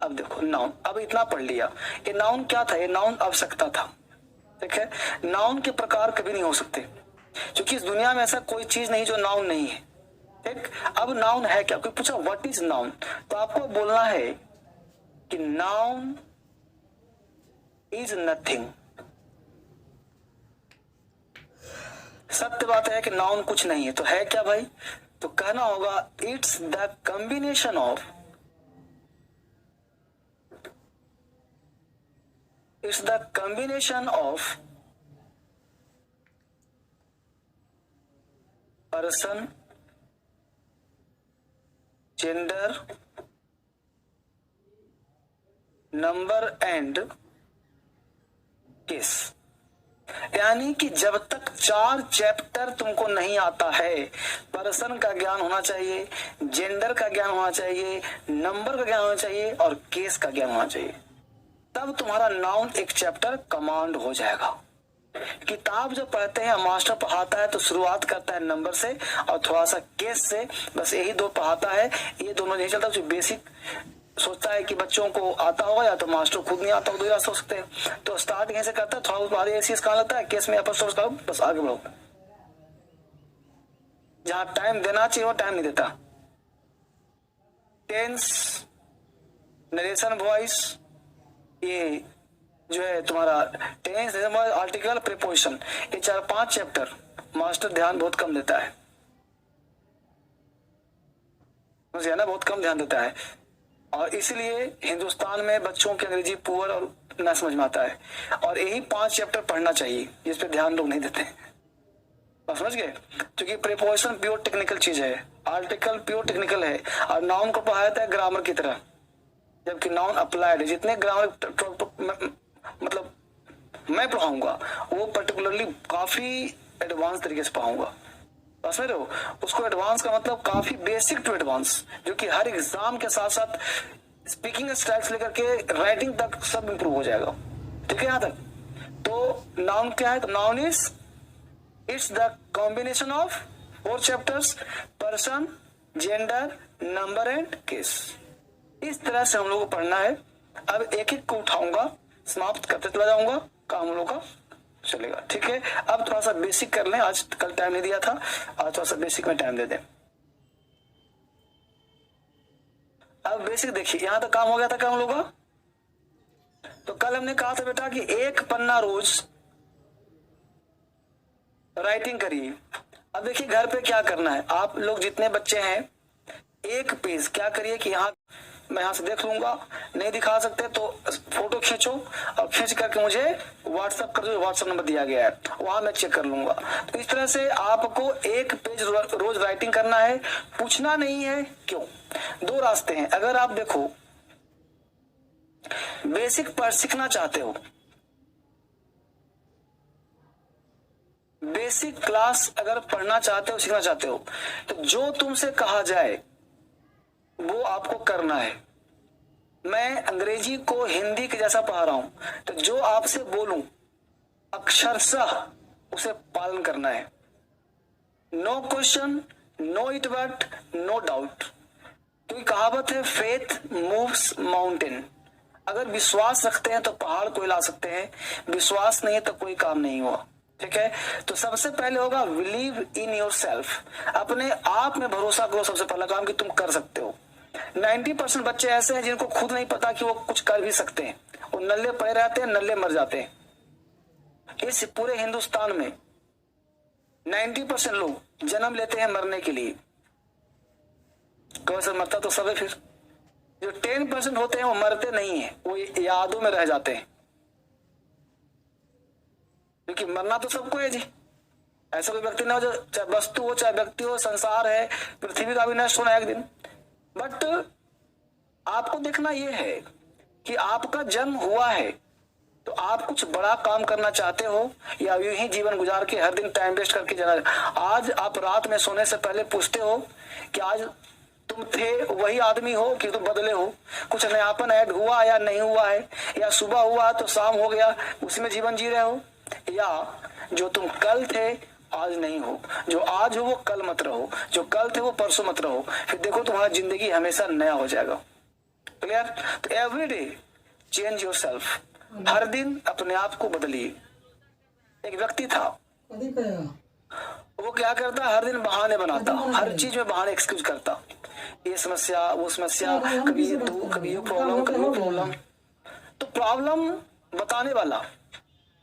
अब देखो नाउन, अब इतना पढ़ लिया। ये नाउन क्या था? ये नाउन आवश्यकता था। ठीक है, नाउन के प्रकार कभी नहीं हो सकते, क्योंकि इस दुनिया में ऐसा कोई चीज नहीं जो नाउन नहीं है। ठीक, अब नाउन है क्या? कोई पूछा व्हाट इज नाउन, तो आपको बोलना है कि नाउन इज नथिंग। सत्य बात है कि नाउन कुछ नहीं है, तो है क्या भाई? तो कहना होगा it's the combination of, it's the combination of person, gender, number and case। यानी कि जब तक 4 चैप्टर तुमको नहीं आता है, पर्सन का ज्ञान होना चाहिए, जेंडर का ज्ञान होना चाहिए, नंबर का ज्ञान होना चाहिए और केस का ज्ञान होना चाहिए, तब तुम्हारा नाउन एक चैप्टर कमांड हो जाएगा। किताब जब पढ़ते हैं, मास्टर पढ़ाता है तो शुरुआत करता है नंबर से और थोड़ा सा केस से, बस यही दो पढ़ाता है। ये दोनों नहीं चलता। जो बेसिक सोचता है कि बच्चों को आता होगा, या तो मास्टर खुद नहीं आता हो, दो रास्ते हो सकते हैं। तो स्टार्ट यहीं से करता है, थोड़ा बहुत ऐसी कहा लगता है, केस में अपस्टोर करो, बस आगे बढ़ो। जहां टाइम देना चाहिए वो टाइम नहीं देता। टेंस, नरेशन वॉइस, ये जो है तुम्हारा टेंस, आर्टिकल, प्रीपोजिशन, ये 4-5 चैप्टर मास्टर ध्यान बहुत कम देता है, मुझे ना बहुत कम ध्यान देता है। और इसलिए हिंदुस्तान में बच्चों की अंग्रेजी पुअर और ना समझ में आता है। और यही 5 चैप्टर पढ़ना चाहिए, जिस पे ध्यान लोग नहीं देते। आप समझ गए? क्योंकि प्रीपोजिशन प्योर टेक्निकल चीज है, आर्टिकल प्योर टेक्निकल है, और नाउन को पढ़ाया जाता है ग्रामर की तरह, जबकि नाउन अप्लाइड है। जितने ग्रामर मतलब मैं पढ़ाऊंगा वो पर्टिकुलरली काफी एडवांस तरीके से पढ़ाऊंगा। समझ रहे हो? उसको एडवांस का मतलब काफी बेसिक टू एडवांस, जो कि हर एग्जाम के साथ साथ स्पीकिंग स्टाइल से लेकर के राइटिंग तक सब इंप्रूव हो जाएगा। ठीक है? यहां तक तो नाउन क्या है? तो noun is it's the combination of 4 chapters, person, gender, number and case. इस तरह से हम लोग को पढ़ना है। अब एक एक को उठाऊंगा, समाप्त करते चला जाऊंगा, काम हम लोग का चलेगा। ठीक है? अब थोड़ा सा बेसिक कर लें, आज कल टाइम नहीं दिया था, आज थोड़ा सा बेसिक में टाइम दे दें। अब बेसिक देखिए, यहां तक काम हो गया था क्या हम लोग का? तो कल हमने कहा था बेटा कि 1 पन्ना रोज राइटिंग करिए। अब देखिए घर पे क्या करना है, आप लोग जितने बच्चे हैं 1 पेज क्या करिए कि यहाँ मैं यहां से देख लूंगा, नहीं दिखा सकते तो फोटो खींचो और खींच करके मुझे व्हाट्सएप कर दो, व्हाट्सएप नंबर दिया गया है, वहां मैं चेक कर लूंगा। तो इस तरह से आपको 1 पेज रोज राइटिंग करना है। पूछना नहीं है क्यों। 2 रास्ते हैं। अगर आप देखो बेसिक पर सीखना चाहते हो, बेसिक क्लास अगर पढ़ना चाहते हो, सीखना चाहते हो, तो जो तुमसे कहा जाए वो आपको करना है। मैं अंग्रेजी को हिंदी के जैसा पढ़ा रहा हूं, तो जो आपसे बोलूं अक्षरशः उसे पालन करना है। No question, no it but, no doubt. क्योंकि कहावत है फेथ मूव्स माउंटेन। अगर विश्वास रखते हैं तो पहाड़ को हिला सकते हैं, विश्वास नहीं है तो कोई काम नहीं हुआ। ठीक है? तो सबसे पहले होगा बिलीव इन योर सेल्फ। अपने आप में भरोसा करो, सबसे पहला काम कि तुम कर सकते हो। 90% बच्चे ऐसे हैं जिनको खुद नहीं पता कि वो कुछ कर भी सकते हैं, वो नल्ले पड़े रहते हैं, नल्ले मर जाते हैं। इस पूरे हिंदुस्तान में 90% लोग जन्म लेते हैं मरने के लिए। कौन मरता तो सब है। फिर जो 10% होते हैं वो मरते नहीं है, वो यादों में रह जाते हैं। क्योंकि मरना तो सबको है जी। ऐसा कोई व्यक्ति ना हो, जो चाहे वस्तु हो, चाहे व्यक्ति हो, संसार है, पृथ्वी का भी नष्ट होना एक दिन। बट आपको देखना यह है कि आपका जन्म हुआ है तो आप कुछ बड़ा काम करना चाहते हो, या यूं ही जीवन गुजार के हर दिन टाइम वेस्ट करके जाना। आज आप रात में सोने से पहले पूछते हो कि आज तुम थे वही आदमी हो कि तुम बदले हो, कुछ नयापन ऐड हुआ या नहीं हुआ है, या सुबह हुआ तो शाम हो गया, उसमें जीवन जी रहे हो, या जो तुम कल थे आज नहीं हो, जो आज हो वो कल मत रहो, जो कल थे वो परसों मत रहो। फिर देखो तुम्हारा जिंदगी हमेशा नया हो जाएगा। क्लियर? तो every day change yourself. हर दिन अपने आप को बदलिए। एक व्यक्ति था, वो क्या करता, हर दिन बहाने बनाता, हर चीज में बहाने एक्सक्यूज करता, ये समस्या वो समस्या, कभी ये दुख, कभी ये प्रॉब्लम, कभी वो प्रॉब्लम। तो प्रॉब्लम बताने वाला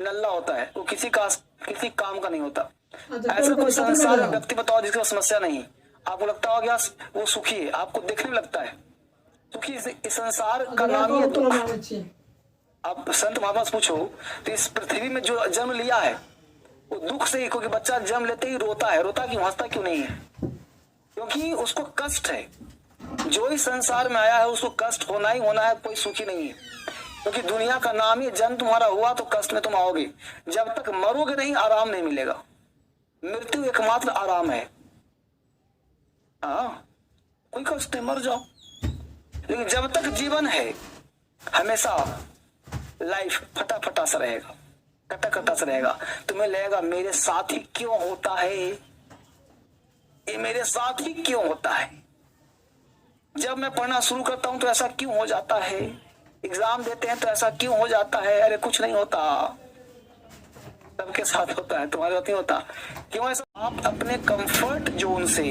नल्ला होता है, वो किसी काम का नहीं होता। ऐसा कोई संसार में व्यक्ति बताओ जिसकी कोई समस्या नहीं, आपको लगता होगा वो सुखी है, आपको देखने में लगता है सुखी। इस संसार का नाम ही है दुख। आप संत महात्मा से पूछो तो इस पृथ्वी में जो जन्म लिया है वो दुख से ही, क्योंकि बच्चा जन्म लेते ही रोता है। रोता क्यों, हंसता क्यों नहीं है? क्योंकि उसको कष्ट है। जो इस संसार में आया है उसको कष्ट होना ही होना है, कोई सुखी नहीं है। क्योंकि दुनिया का नाम ही जन्म तुम्हारा हुआ तो कष्ट में तुम आओगे। जब तक मरोगे नहीं आराम नहीं मिलेगा। मृत्यु एकमात्र आराम है। हाँ, कोई कष्ट नहीं, मर जाओ। लेकिन जब तक जीवन है हमेशा लाइफ फटाफटा सा रहेगा। कटा कटा सा रहेगा। तुम्हें लगेगा मेरे साथ ही क्यों होता है, ये मेरे साथ ही क्यों होता है, जब मैं पढ़ना शुरू करता हूं तो ऐसा क्यों हो जाता है, एग्जाम देते हैं तो ऐसा क्यों हो जाता है। अरे कुछ नहीं होता, सबके साथ होता है, तुम्हारे साथ नहीं होता। क्यों ऐसा? आप अपने कंफर्ट जोन से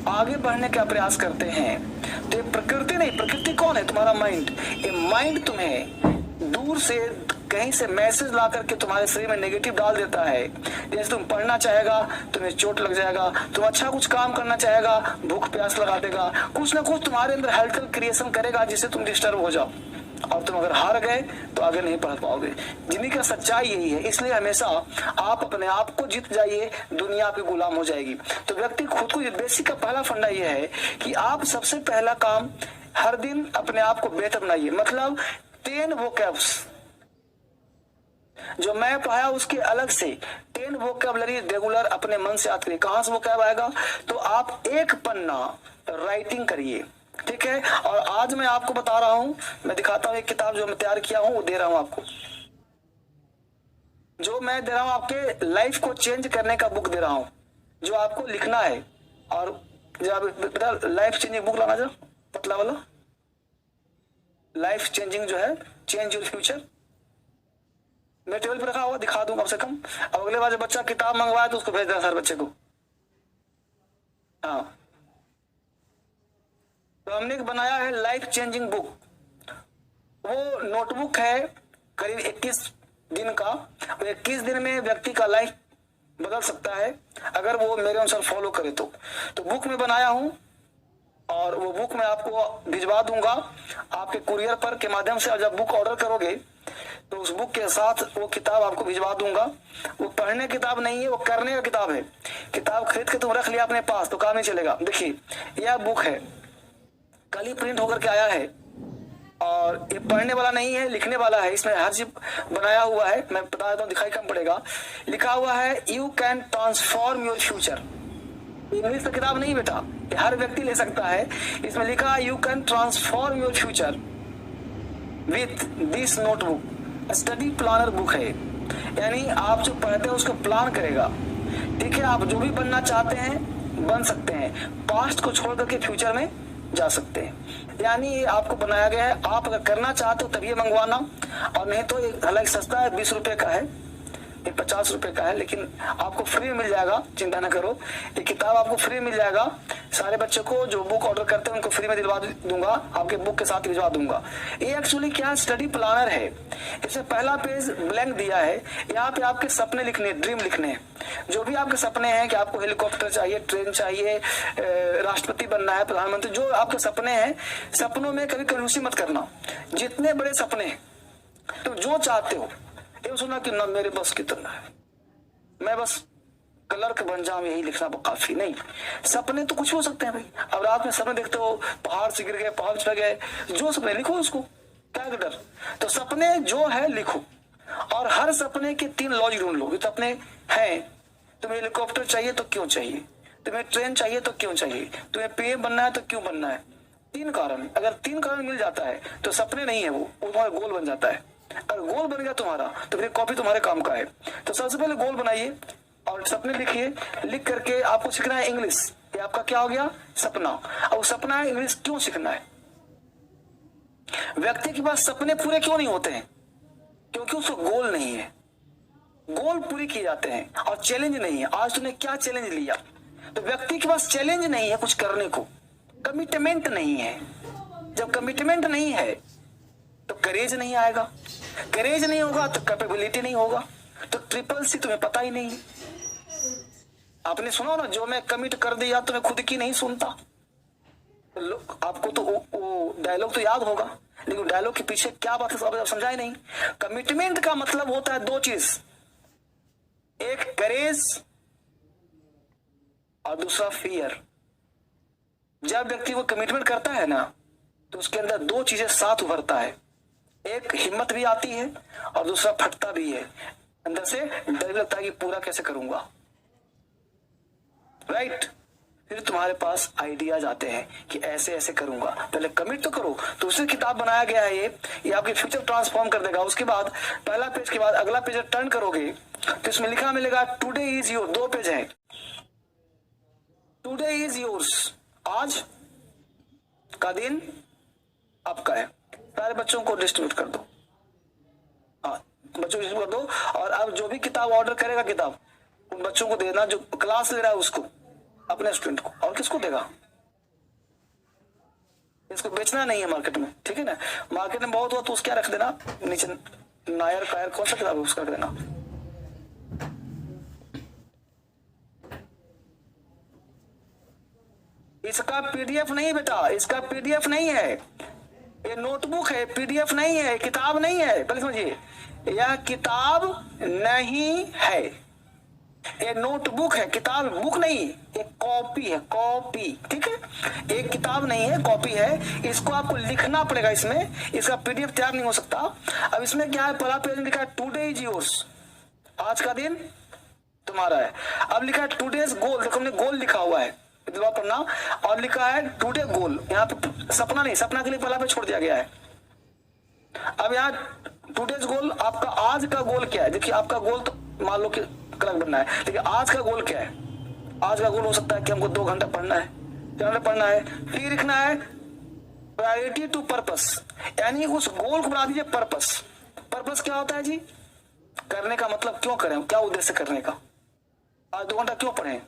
आगे बढ़ने का प्रयास करते हैं तो ये प्रकृति नहीं, प्रकृति कौन है? तुम्हारा माइंड। ये माइंड तुम्हें दूर से कहीं से मैसेज ला करके तुम्हारे शरीर में नेगेटिव डाल देता है। जैसे तुम पढ़ना चाहेगा तुम्हें चोट लग जाएगा, तुम अच्छा कुछ काम करना चाहेगा भूख प्यास लगा देगा, कुछ ना कुछ तुम्हारे अंदर हलचल क्रिएशन करेगा जिससे तुम डिस्टर्ब हो जाओ, और तुम अगर हार गए तो आगे नहीं पढ़ पाओगे। जिंदगी का सच्चाई यही है। इसलिए हमेशा आप अपने आप को जीत जाइए, दुनिया आपकी गुलाम हो जाएगी। तो व्यक्ति खुद को, बेसिक का पहला फंडा यह है कि आप सबसे पहला काम हर दिन अपने आप को बेहतर बनाइए। मतलब 10 वोकैब्स जो मैं पढ़ाया उसके अलग से 10 वोकैबुलरी रेगुलर अपने मन से याद करिए। कहां से वोकैब आएगा? तो आप एक पन्ना राइटिंग करिए, ठीक है। और आज मैं आपको बता रहा हूं, मैं दिखाता हूं एक किताब जो मैं तैयार किया हूं, वो दे रहा हूं आपको। जो मैं दे रहा हूं आपके लाइफ को चेंज करने का बुक दे रहा हूं, जो आपको लिखना है। और जब लाइफ चेंजिंग बुक लाना, जा पतला वाला लाइफ चेंजिंग जो है, चेंज योर फ्यूचर, मैं टेबल पर रखा हुआ, दिखा दूंगा कम से कम। अब अगले बार जब बच्चा किताब मंगवाए तो उसको भेज देना सर बच्चे को। हाँ, तो हमने एक बनाया है लाइफ चेंजिंग बुक। वो नोटबुक है करीब 21 दिन का। 21 दिन में व्यक्ति का लाइफ बदल सकता है अगर वो मेरे अनुसार फॉलो करे तो बुक में बनाया हूं, और वो बुक मैं आपको भिजवा दूंगा आपके कुरियर पर के माध्यम से। और जब बुक ऑर्डर करोगे तो उस बुक के साथ वो किताब आपको भिजवा दूंगा। वो पढ़ने की किताब नहीं है, वो करने का किताब है। किताब खरीद के तुम रख लिया अपने पास तो काम नहीं चलेगा। देखिए यह बुक है, कल ही प्रिंट होकर के आया है, और ये पढ़ने वाला नहीं है, लिखने वाला है। इसमें हर चीज बनाया हुआ है, मैं बता देता हूँ, दिखाई कम पड़ेगा। लिखा हुआ है you can transform your future. English का किताब नहीं बेटा, ये हर व्यक्ति ले सकता है। इसमें लिखा है you can transform your future with this notebook. Study planner book है, यानी आप जो पढ़ते हैं उसको प्लान करेगा, ठीक है। आप जो भी बनना चाहते हैं बन सकते हैं, पास्ट को छोड़ करके फ्यूचर में जा सकते हैं। यानी ये आपको बनाया गया है। आप अगर करना चाहते हो तभी मंगवाना, और नहीं तो हालांकि सस्ता है, 20 रुपए का है, ये 50 रुपए का है, लेकिन आपको फ्री मिल जाएगा, चिंता ना करो। ये किताब आपको फ्री मिल जाएगा। सारे बच्चों को जो बुक ऑर्डर करते हैं उनको फ्री में दिलवा दूंगा, आपके बुक के साथ भिजवा दूंगा। ये एक्चुअली क्या स्टडी प्लानर है। इसमें पहला पेज ब्लैंक दिया है, यहाँ पे आपके सपने लिखने, ड्रीम लिखने हैं। जो भी आपके सपने हैं कि आपको हेलीकॉप्टर चाहिए, ट्रेन चाहिए, राष्ट्रपति बनना है, प्रधानमंत्री, जो आपके सपने हैं, सपनों में कभी कंजूसी मत करना। जितने बड़े सपने तो जो चाहते हो, ये सुना कि ना मेरे बस कितना है, मैं बस क्लर्क बन जाऊं, यही लिखना काफी नहीं। सपने तो कुछ हो सकते हैं भाई। अब रात में सपने देखते हो पहाड़ से गिर गए, पहाड़ चढ़ गए, जो सपने लिखो उसको, क्या डर। तो सपने जो है लिखो, और हर सपने के 3 लॉजिक ढूंढ लो। सपने हैं, तुम्हें हेलीकॉप्टर चाहिए तो क्यों चाहिए, तुम्हें ट्रेन चाहिए तो क्यों चाहिए, तुम्हें पीएम बनना है तो क्यों बनना है। 3 कारण, अगर 3 कारण मिल जाता है तो सपने नहीं है, वो तुम्हारा गोल बन जाता है। अगर गोल बन गया तुम्हारा तो फिर कॉपी तुम्हारे काम का है। तो सबसे पहले गोल बनाइए और सपने लिखिए। लिख करके आपको सीखना है इंग्लिश, ये आपका क्या हो गया, सपना। अब सपना है, इंग्लिश क्यों सीखना है। व्यक्ति के पास सपने पूरे क्यों नहीं होते हैं? क्योंकि उसको गोल नहीं है। गोल पूरे किए जाते हैं और चैलेंज नहीं है। आज तुमने क्या चैलेंज लिया, तो व्यक्ति के पास चैलेंज नहीं है कुछ करने को, कमिटमेंट नहीं है। जब कमिटमेंट नहीं है तो करेज नहीं आएगा, करेज नहीं होगा तो कैपेबिलिटी नहीं होगा। तो ट्रिपल सी तुम्हें पता ही नहीं। आपने सुना ना, जो मैं कमिट कर दिया तो मैं खुद की नहीं सुनता। आपको तो वो डायलॉग तो याद होगा, लेकिन डायलॉग के पीछे क्या बात है समझा ही नहीं। कमिटमेंट का मतलब होता है 2 चीज, एक करेज और दूसरा फियर। जब व्यक्ति को कमिटमेंट करता है ना तो उसके अंदर 2 चीजें साथ उभरता है, एक हिम्मत भी आती है और दूसरा फटता भी है। अंदर से डर लगता है कि पूरा कैसे करूंगा, राइट। फिर तुम्हारे पास आइडियाज आते हैं कि ऐसे ऐसे करूंगा। पहले कमिट तो करो। तो उससे किताब बनाया गया है ये आपके फ्यूचर ट्रांसफॉर्म कर देगा। उसके बाद पहला पेज के बाद अगला पेज टर्न करोगे तो इसमें लिखा मिलेगा टुडे इज योर, 2 पेज है। टुडे इज योर्स, आज का दिन आपका है। सारे बच्चों को डिस्ट्रीब्यूट कर दो। हाँ, बच्चों को डिस्ट्रीब्यूट कर दो। और अब जो भी किताब ऑर्डर करेगा किताब उन बच्चों को देना जो क्लास ले रहा है उसको, अपने स्टूडेंट को। और किसको देगा? इसको बेचना नहीं है मार्केट में, ठीक है ना। मार्केट में बहुत हुआ तो उसका क्या रख देना नीचे, नायर कायर कौन सा किताब है उसका रख देना। इसका पीडीएफ नहीं बेटा, इसका पीडीएफ नहीं है, ये नोटबुक है, पीडीएफ नहीं है, किताब नहीं है। पहले समझिए, यह किताब नहीं है, ये नोटबुक है, किताब बुक नहीं, एक कॉपी है, कॉपी, ठीक है। एक किताब नहीं है, कॉपी है। इसको आपको लिखना पड़ेगा इसमें, इसका पीडीएफ तैयार नहीं हो सकता। अब इसमें क्या है, पहला पेज में लिखा है टुडे इज योर्स, आज का दिन तुम्हारा है। अब लिखा है टुडेज गोल, देखो हमने गोल लिखा हुआ है, विधवा पढ़ना। और लिखा है टुडे गोल, यहाँ पे सपना नहीं, सपना के लिए पहला पे छोड़ दिया गया है। अब यहाँ टुडेज गोल, आपका आज का गोल क्या है? देखिए आपका गोल तो मान लो कि क्लर्क बनना है, लेकिन आज का गोल क्या है? आज का गोल हो सकता है कि हमको 2 घंटा पढ़ना है, 4 घंटा पढ़ना है। फिर लिखना है प्रायोरिटी टू पर्पस, यानी उस गोल को बना दीजिए पर्पस। पर्पस क्या होता है जी? करने का मतलब, क्यों करें, क्या उद्देश्य करने का, आज 2 घंटा क्यों पढ़े,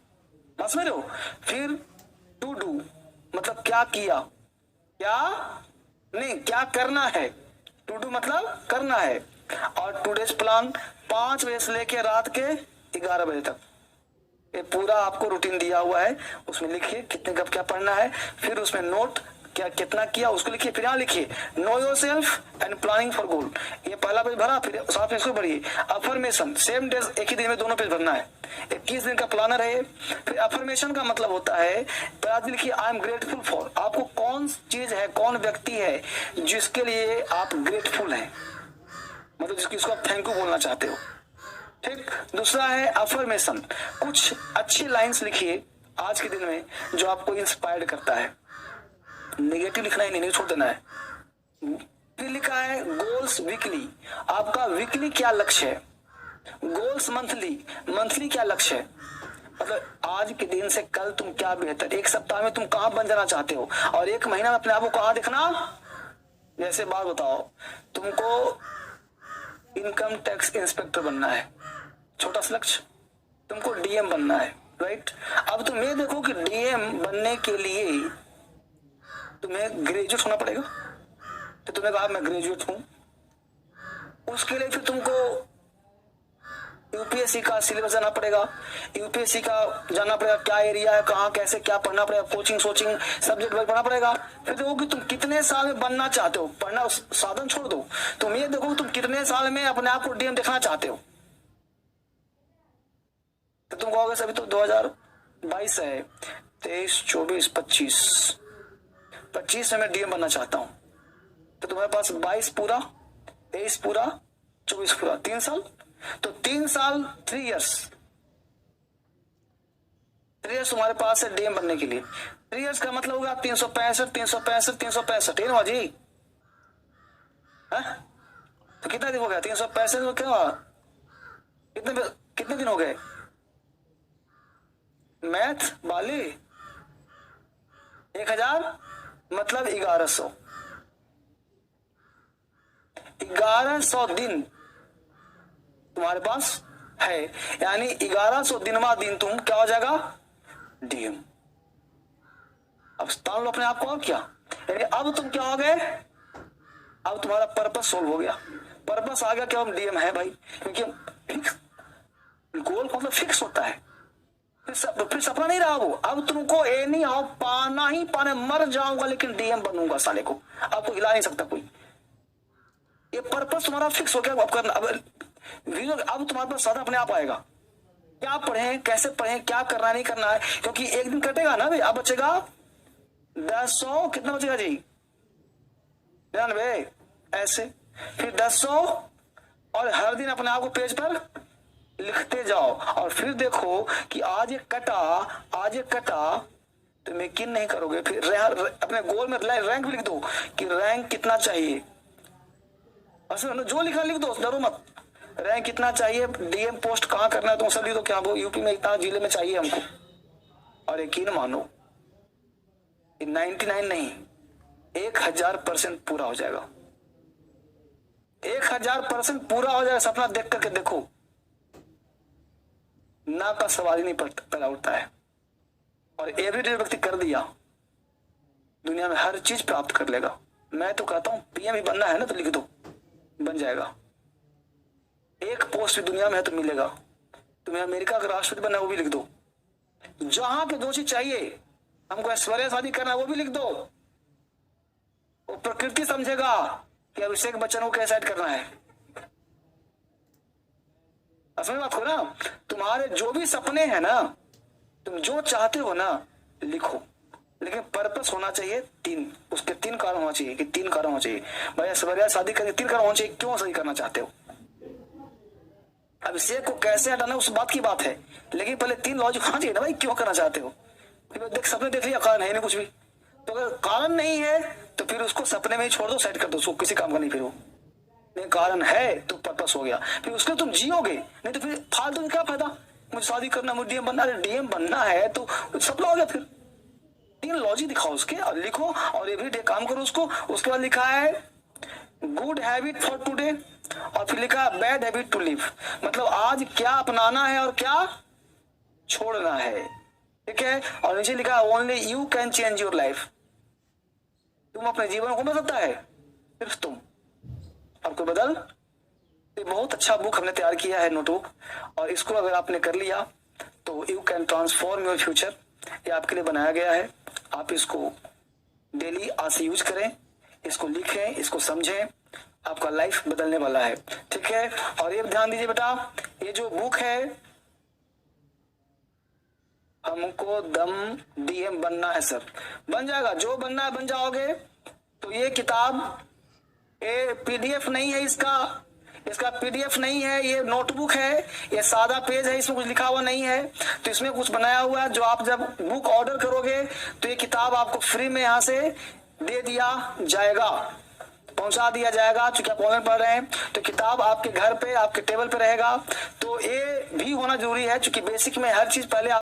समझ रहे हो। फिर टू डू, मतलब क्या किया, क्या नहीं, क्या करना है। टू डू मतलब करना है। और टूडेज प्लान 5 बजे से लेके रात के 11 बजे तक, ये पूरा आपको रूटीन दिया हुआ है। उसमें लिखिए कितने कब क्या पढ़ना है, फिर उसमें नोट क्या कितना किया उसको लिखिए। फिर यहाँ लिखिए know yourself and planning for goal, ये पहला पेज भरा, फिर साथ में इसको भरिए। अफर्मेशन सेम डेज, एक ही दिन में दोनों पेज भरना है। 21 दिन का प्लानर है। फिर अफर्मेशन का मतलब होता है, पहला दिन लिखिए आई एम ग्रेटफुल फॉर, आपको कौन चीज है, कौन व्यक्ति है जिसके लिए आप ग्रेटफुल हैं, मतलब जिसको आप थैंक यू बोलना चाहते हो, ठीक। दूसरा है अफर्मेशन, कुछ अच्छी लाइंस लिखिए आज के दिन में जो आपको इंस्पायर्ड करता है। नेगेटिव लिखना ही नहीं, छोड़ देना है। फिर लिखा है गोल्स वीकली, आपका वीकली क्या लक्ष्य है। गोल्स मंथली, मंथली क्या लक्ष्य है, मतलब आज के दिन से कल तुम क्या बेहतर, एक सप्ताह में तुम कहां बन जाना चाहते हो, और 1 महीना में अपने आप को कहां देखना। जैसे बात बताओ, तुमको इनकम टैक्स इंस्पेक्टर बनना है, छोटा सा लक्ष्य। तुमको डीएम बनना है, राइट। अब तुम ये देखो कि डीएम बनने के लिए तुम्हें ग्रेजुएट होना पड़ेगा, तो तुमने कहा मैं ग्रेजुएट हूं। उसके लिए फिर तुमको यूपीएससी का सिलेबस जाना पड़ेगा, यूपीएससी का जानना पड़ेगा क्या एरिया है, कहाँ कैसे क्या पढ़ना पड़ेगा, कोचिंग सोचिंग सब्जेक्ट वाइज पढ़ना पड़ेगा। फिर देखो कि तुम कितने साल में बनना चाहते हो, पढ़ना साधन छोड़ दो, तुम ये देखो तुम कितने साल में अपने आप को डीएम देखना चाहते हो। तो तुम कहोगे अभी तो 2022 है, 23, 24, 25 में मैं डीएम बनना चाहता हूं। तो तुम्हारे पास 22 पूरा, 23 पूरा, 24 पूरा, 3 साल। तो 3 साल 3 इयर्स तुम्हारे पास है डीएम बनने के लिए। 3 इयर्स का मतलब होगा 365 है ना जी। तो कितना दिन हो गया, 365 में क्या, कितने दिन हो गए मैथ वाले, 1000 मतलब 1100 दिन तुम्हारे पास है, यानी 1100 दिनवा दिन तुम क्या हो जाएगा, डीएम। अब स्थान लो अपने आप को, और क्या, यानी अब तुम क्या हो गए, अब तुम्हारा पर्पस सोल्व हो गया। पर्पस आ गया कि हम डीएम है भाई, क्योंकि गोल मतलब फिक्स होता है। फिर सपना नहीं रहा वो, अब तुमको ए नहीं आओ, पाना ही पाने, मर जाऊंगा लेकिन डीएम बनूंगा साले को, आपको हिला नहीं सकता कोई। ये पर्पस तुम्हारा फिक्स हो गया, अब करना। अब तुम्हारे पास साधा अपने आप आएगा, क्या पढ़ें, कैसे पढ़ें, क्या करना नहीं करना है, क्योंकि एक दिन कटेगा ना भाई। अब बचेगा 100, कितना बचेगा जी, 99 ऐसे, फिर 100, और हर दिन अपने आप को पेज पर लिखते जाओ। और फिर देखो कि आज ये कटा, तुम यकीन नहीं करोगे। फिर अपने गोल में रैंक भी लिख दो कि रैंक कितना चाहिए, जो लिखा लिख दो, डरो मत। रैंक कितना चाहिए, डीएम पोस्ट कहाँ करना है, तो सब लिख दो, क्या वो यूपी में इतना जिले में चाहिए हमको। और यकीन मानो 99 नहीं 1000% पूरा हो जाएगा। 1000% पूरा हो जाएगा। सपना देख करके देखो, ना का सवाल ही नहीं पैदा होता है। और एवरीडे व्यक्ति कर दिया, दुनिया में हर चीज प्राप्त कर लेगा। मैं तो कहता हूं पीएम ही बनना है ना, तो लिख दो, बन जाएगा। एक पोस्ट भी दुनिया में है तो मिलेगा। तुम्हें अमेरिका का राष्ट्रपति बनना है, वो भी लिख दो। जहां पे जो चीज चाहिए, हमको ऐश्वर्या शादी करना है, वो भी लिख दो। वो प्रकृति समझेगा कि अभिषेक बच्चन को कैसे ऐड करना है। समझ बात को ना। तुम्हारे जो भी सपने हैं ना, तुम जो चाहते हो ना, लिखो। लेकिन पर्पस होना चाहिए 3, उसके 3 कारण होना चाहिए कि 3 कारण होना चाहिए। भाई ऐश्वर्या शादी करके 3 कारण होना चाहिए, क्यों सही करना चाहते हो। अभिषेक को कैसे हटाना उस बात की बात है, लेकिन पहले 3 लॉजिक होना चाहिए ना भाई, क्यों करना चाहते हो। फिर देख सपने देख लिया, कारण है नहीं कुछ भी। तो अगर कारण नहीं है तो फिर उसको सपने में ही छोड़ दो, सेट कर दो, उसको किसी काम का नहीं। फिर वो नहीं, कारण है तो पर्पस हो गया, फिर उसके तुम जियोगे। नहीं तो फिर फालतू में क्या फायदा, मुझे शादी करना, मुझे डीएम बनना। डीएम बनना है तो सपना हो गया। फिर 3 लॉजिक दिखाओ उसके और लिखो, और एवरीडे काम करो उसको। उसके बाद लिखा है गुड हैबिट फॉर टुडे, और फिर लिखा है बैड हैबिट टू लिव। मतलब आज क्या अपनाना है और क्या छोड़ना है, ठीक है। और नीचे लिखा है only you can change your life. तुम अपने जीवन को बदल सकता है, सिर्फ तुम, और कोई बदल। ये बहुत अच्छा बुक हमने तैयार किया है, नोटबुक। और इसको अगर आपने कर लिया तो you can transform your future. ये आपके लिए बनाया गया है। आप इसको डेली आज से यूज करें, इसको लिखें, इसको समझें, आपका लाइफ बदलने वाला है, ठीक है। और ये ध्यान दीजिए बेटा, ये जो बुक है, हमको दम डीएम बनना है सर, बन जाएगा। जो बनना है बन जाओगे। तो ये किताब, ये पीडीएफ नहीं है, इसका पीडीएफ नहीं है, ये नोटबुक है, ये सादा पेज है, इसमें कुछ लिखा हुआ नहीं है। तो इसमें कुछ बनाया हुआ है, जो आप जब बुक ऑर्डर करोगे तो ये किताब आपको फ्री में यहाँ से दे दिया जाएगा, पहुंचा दिया जाएगा। चूंकि आप ऑनलाइन पढ़ रहे हैं तो किताब आपके घर पे, आपके टेबल पे रहेगा। तो ये भी होना जरूरी है, चूंकि बेसिक में हर चीज पहले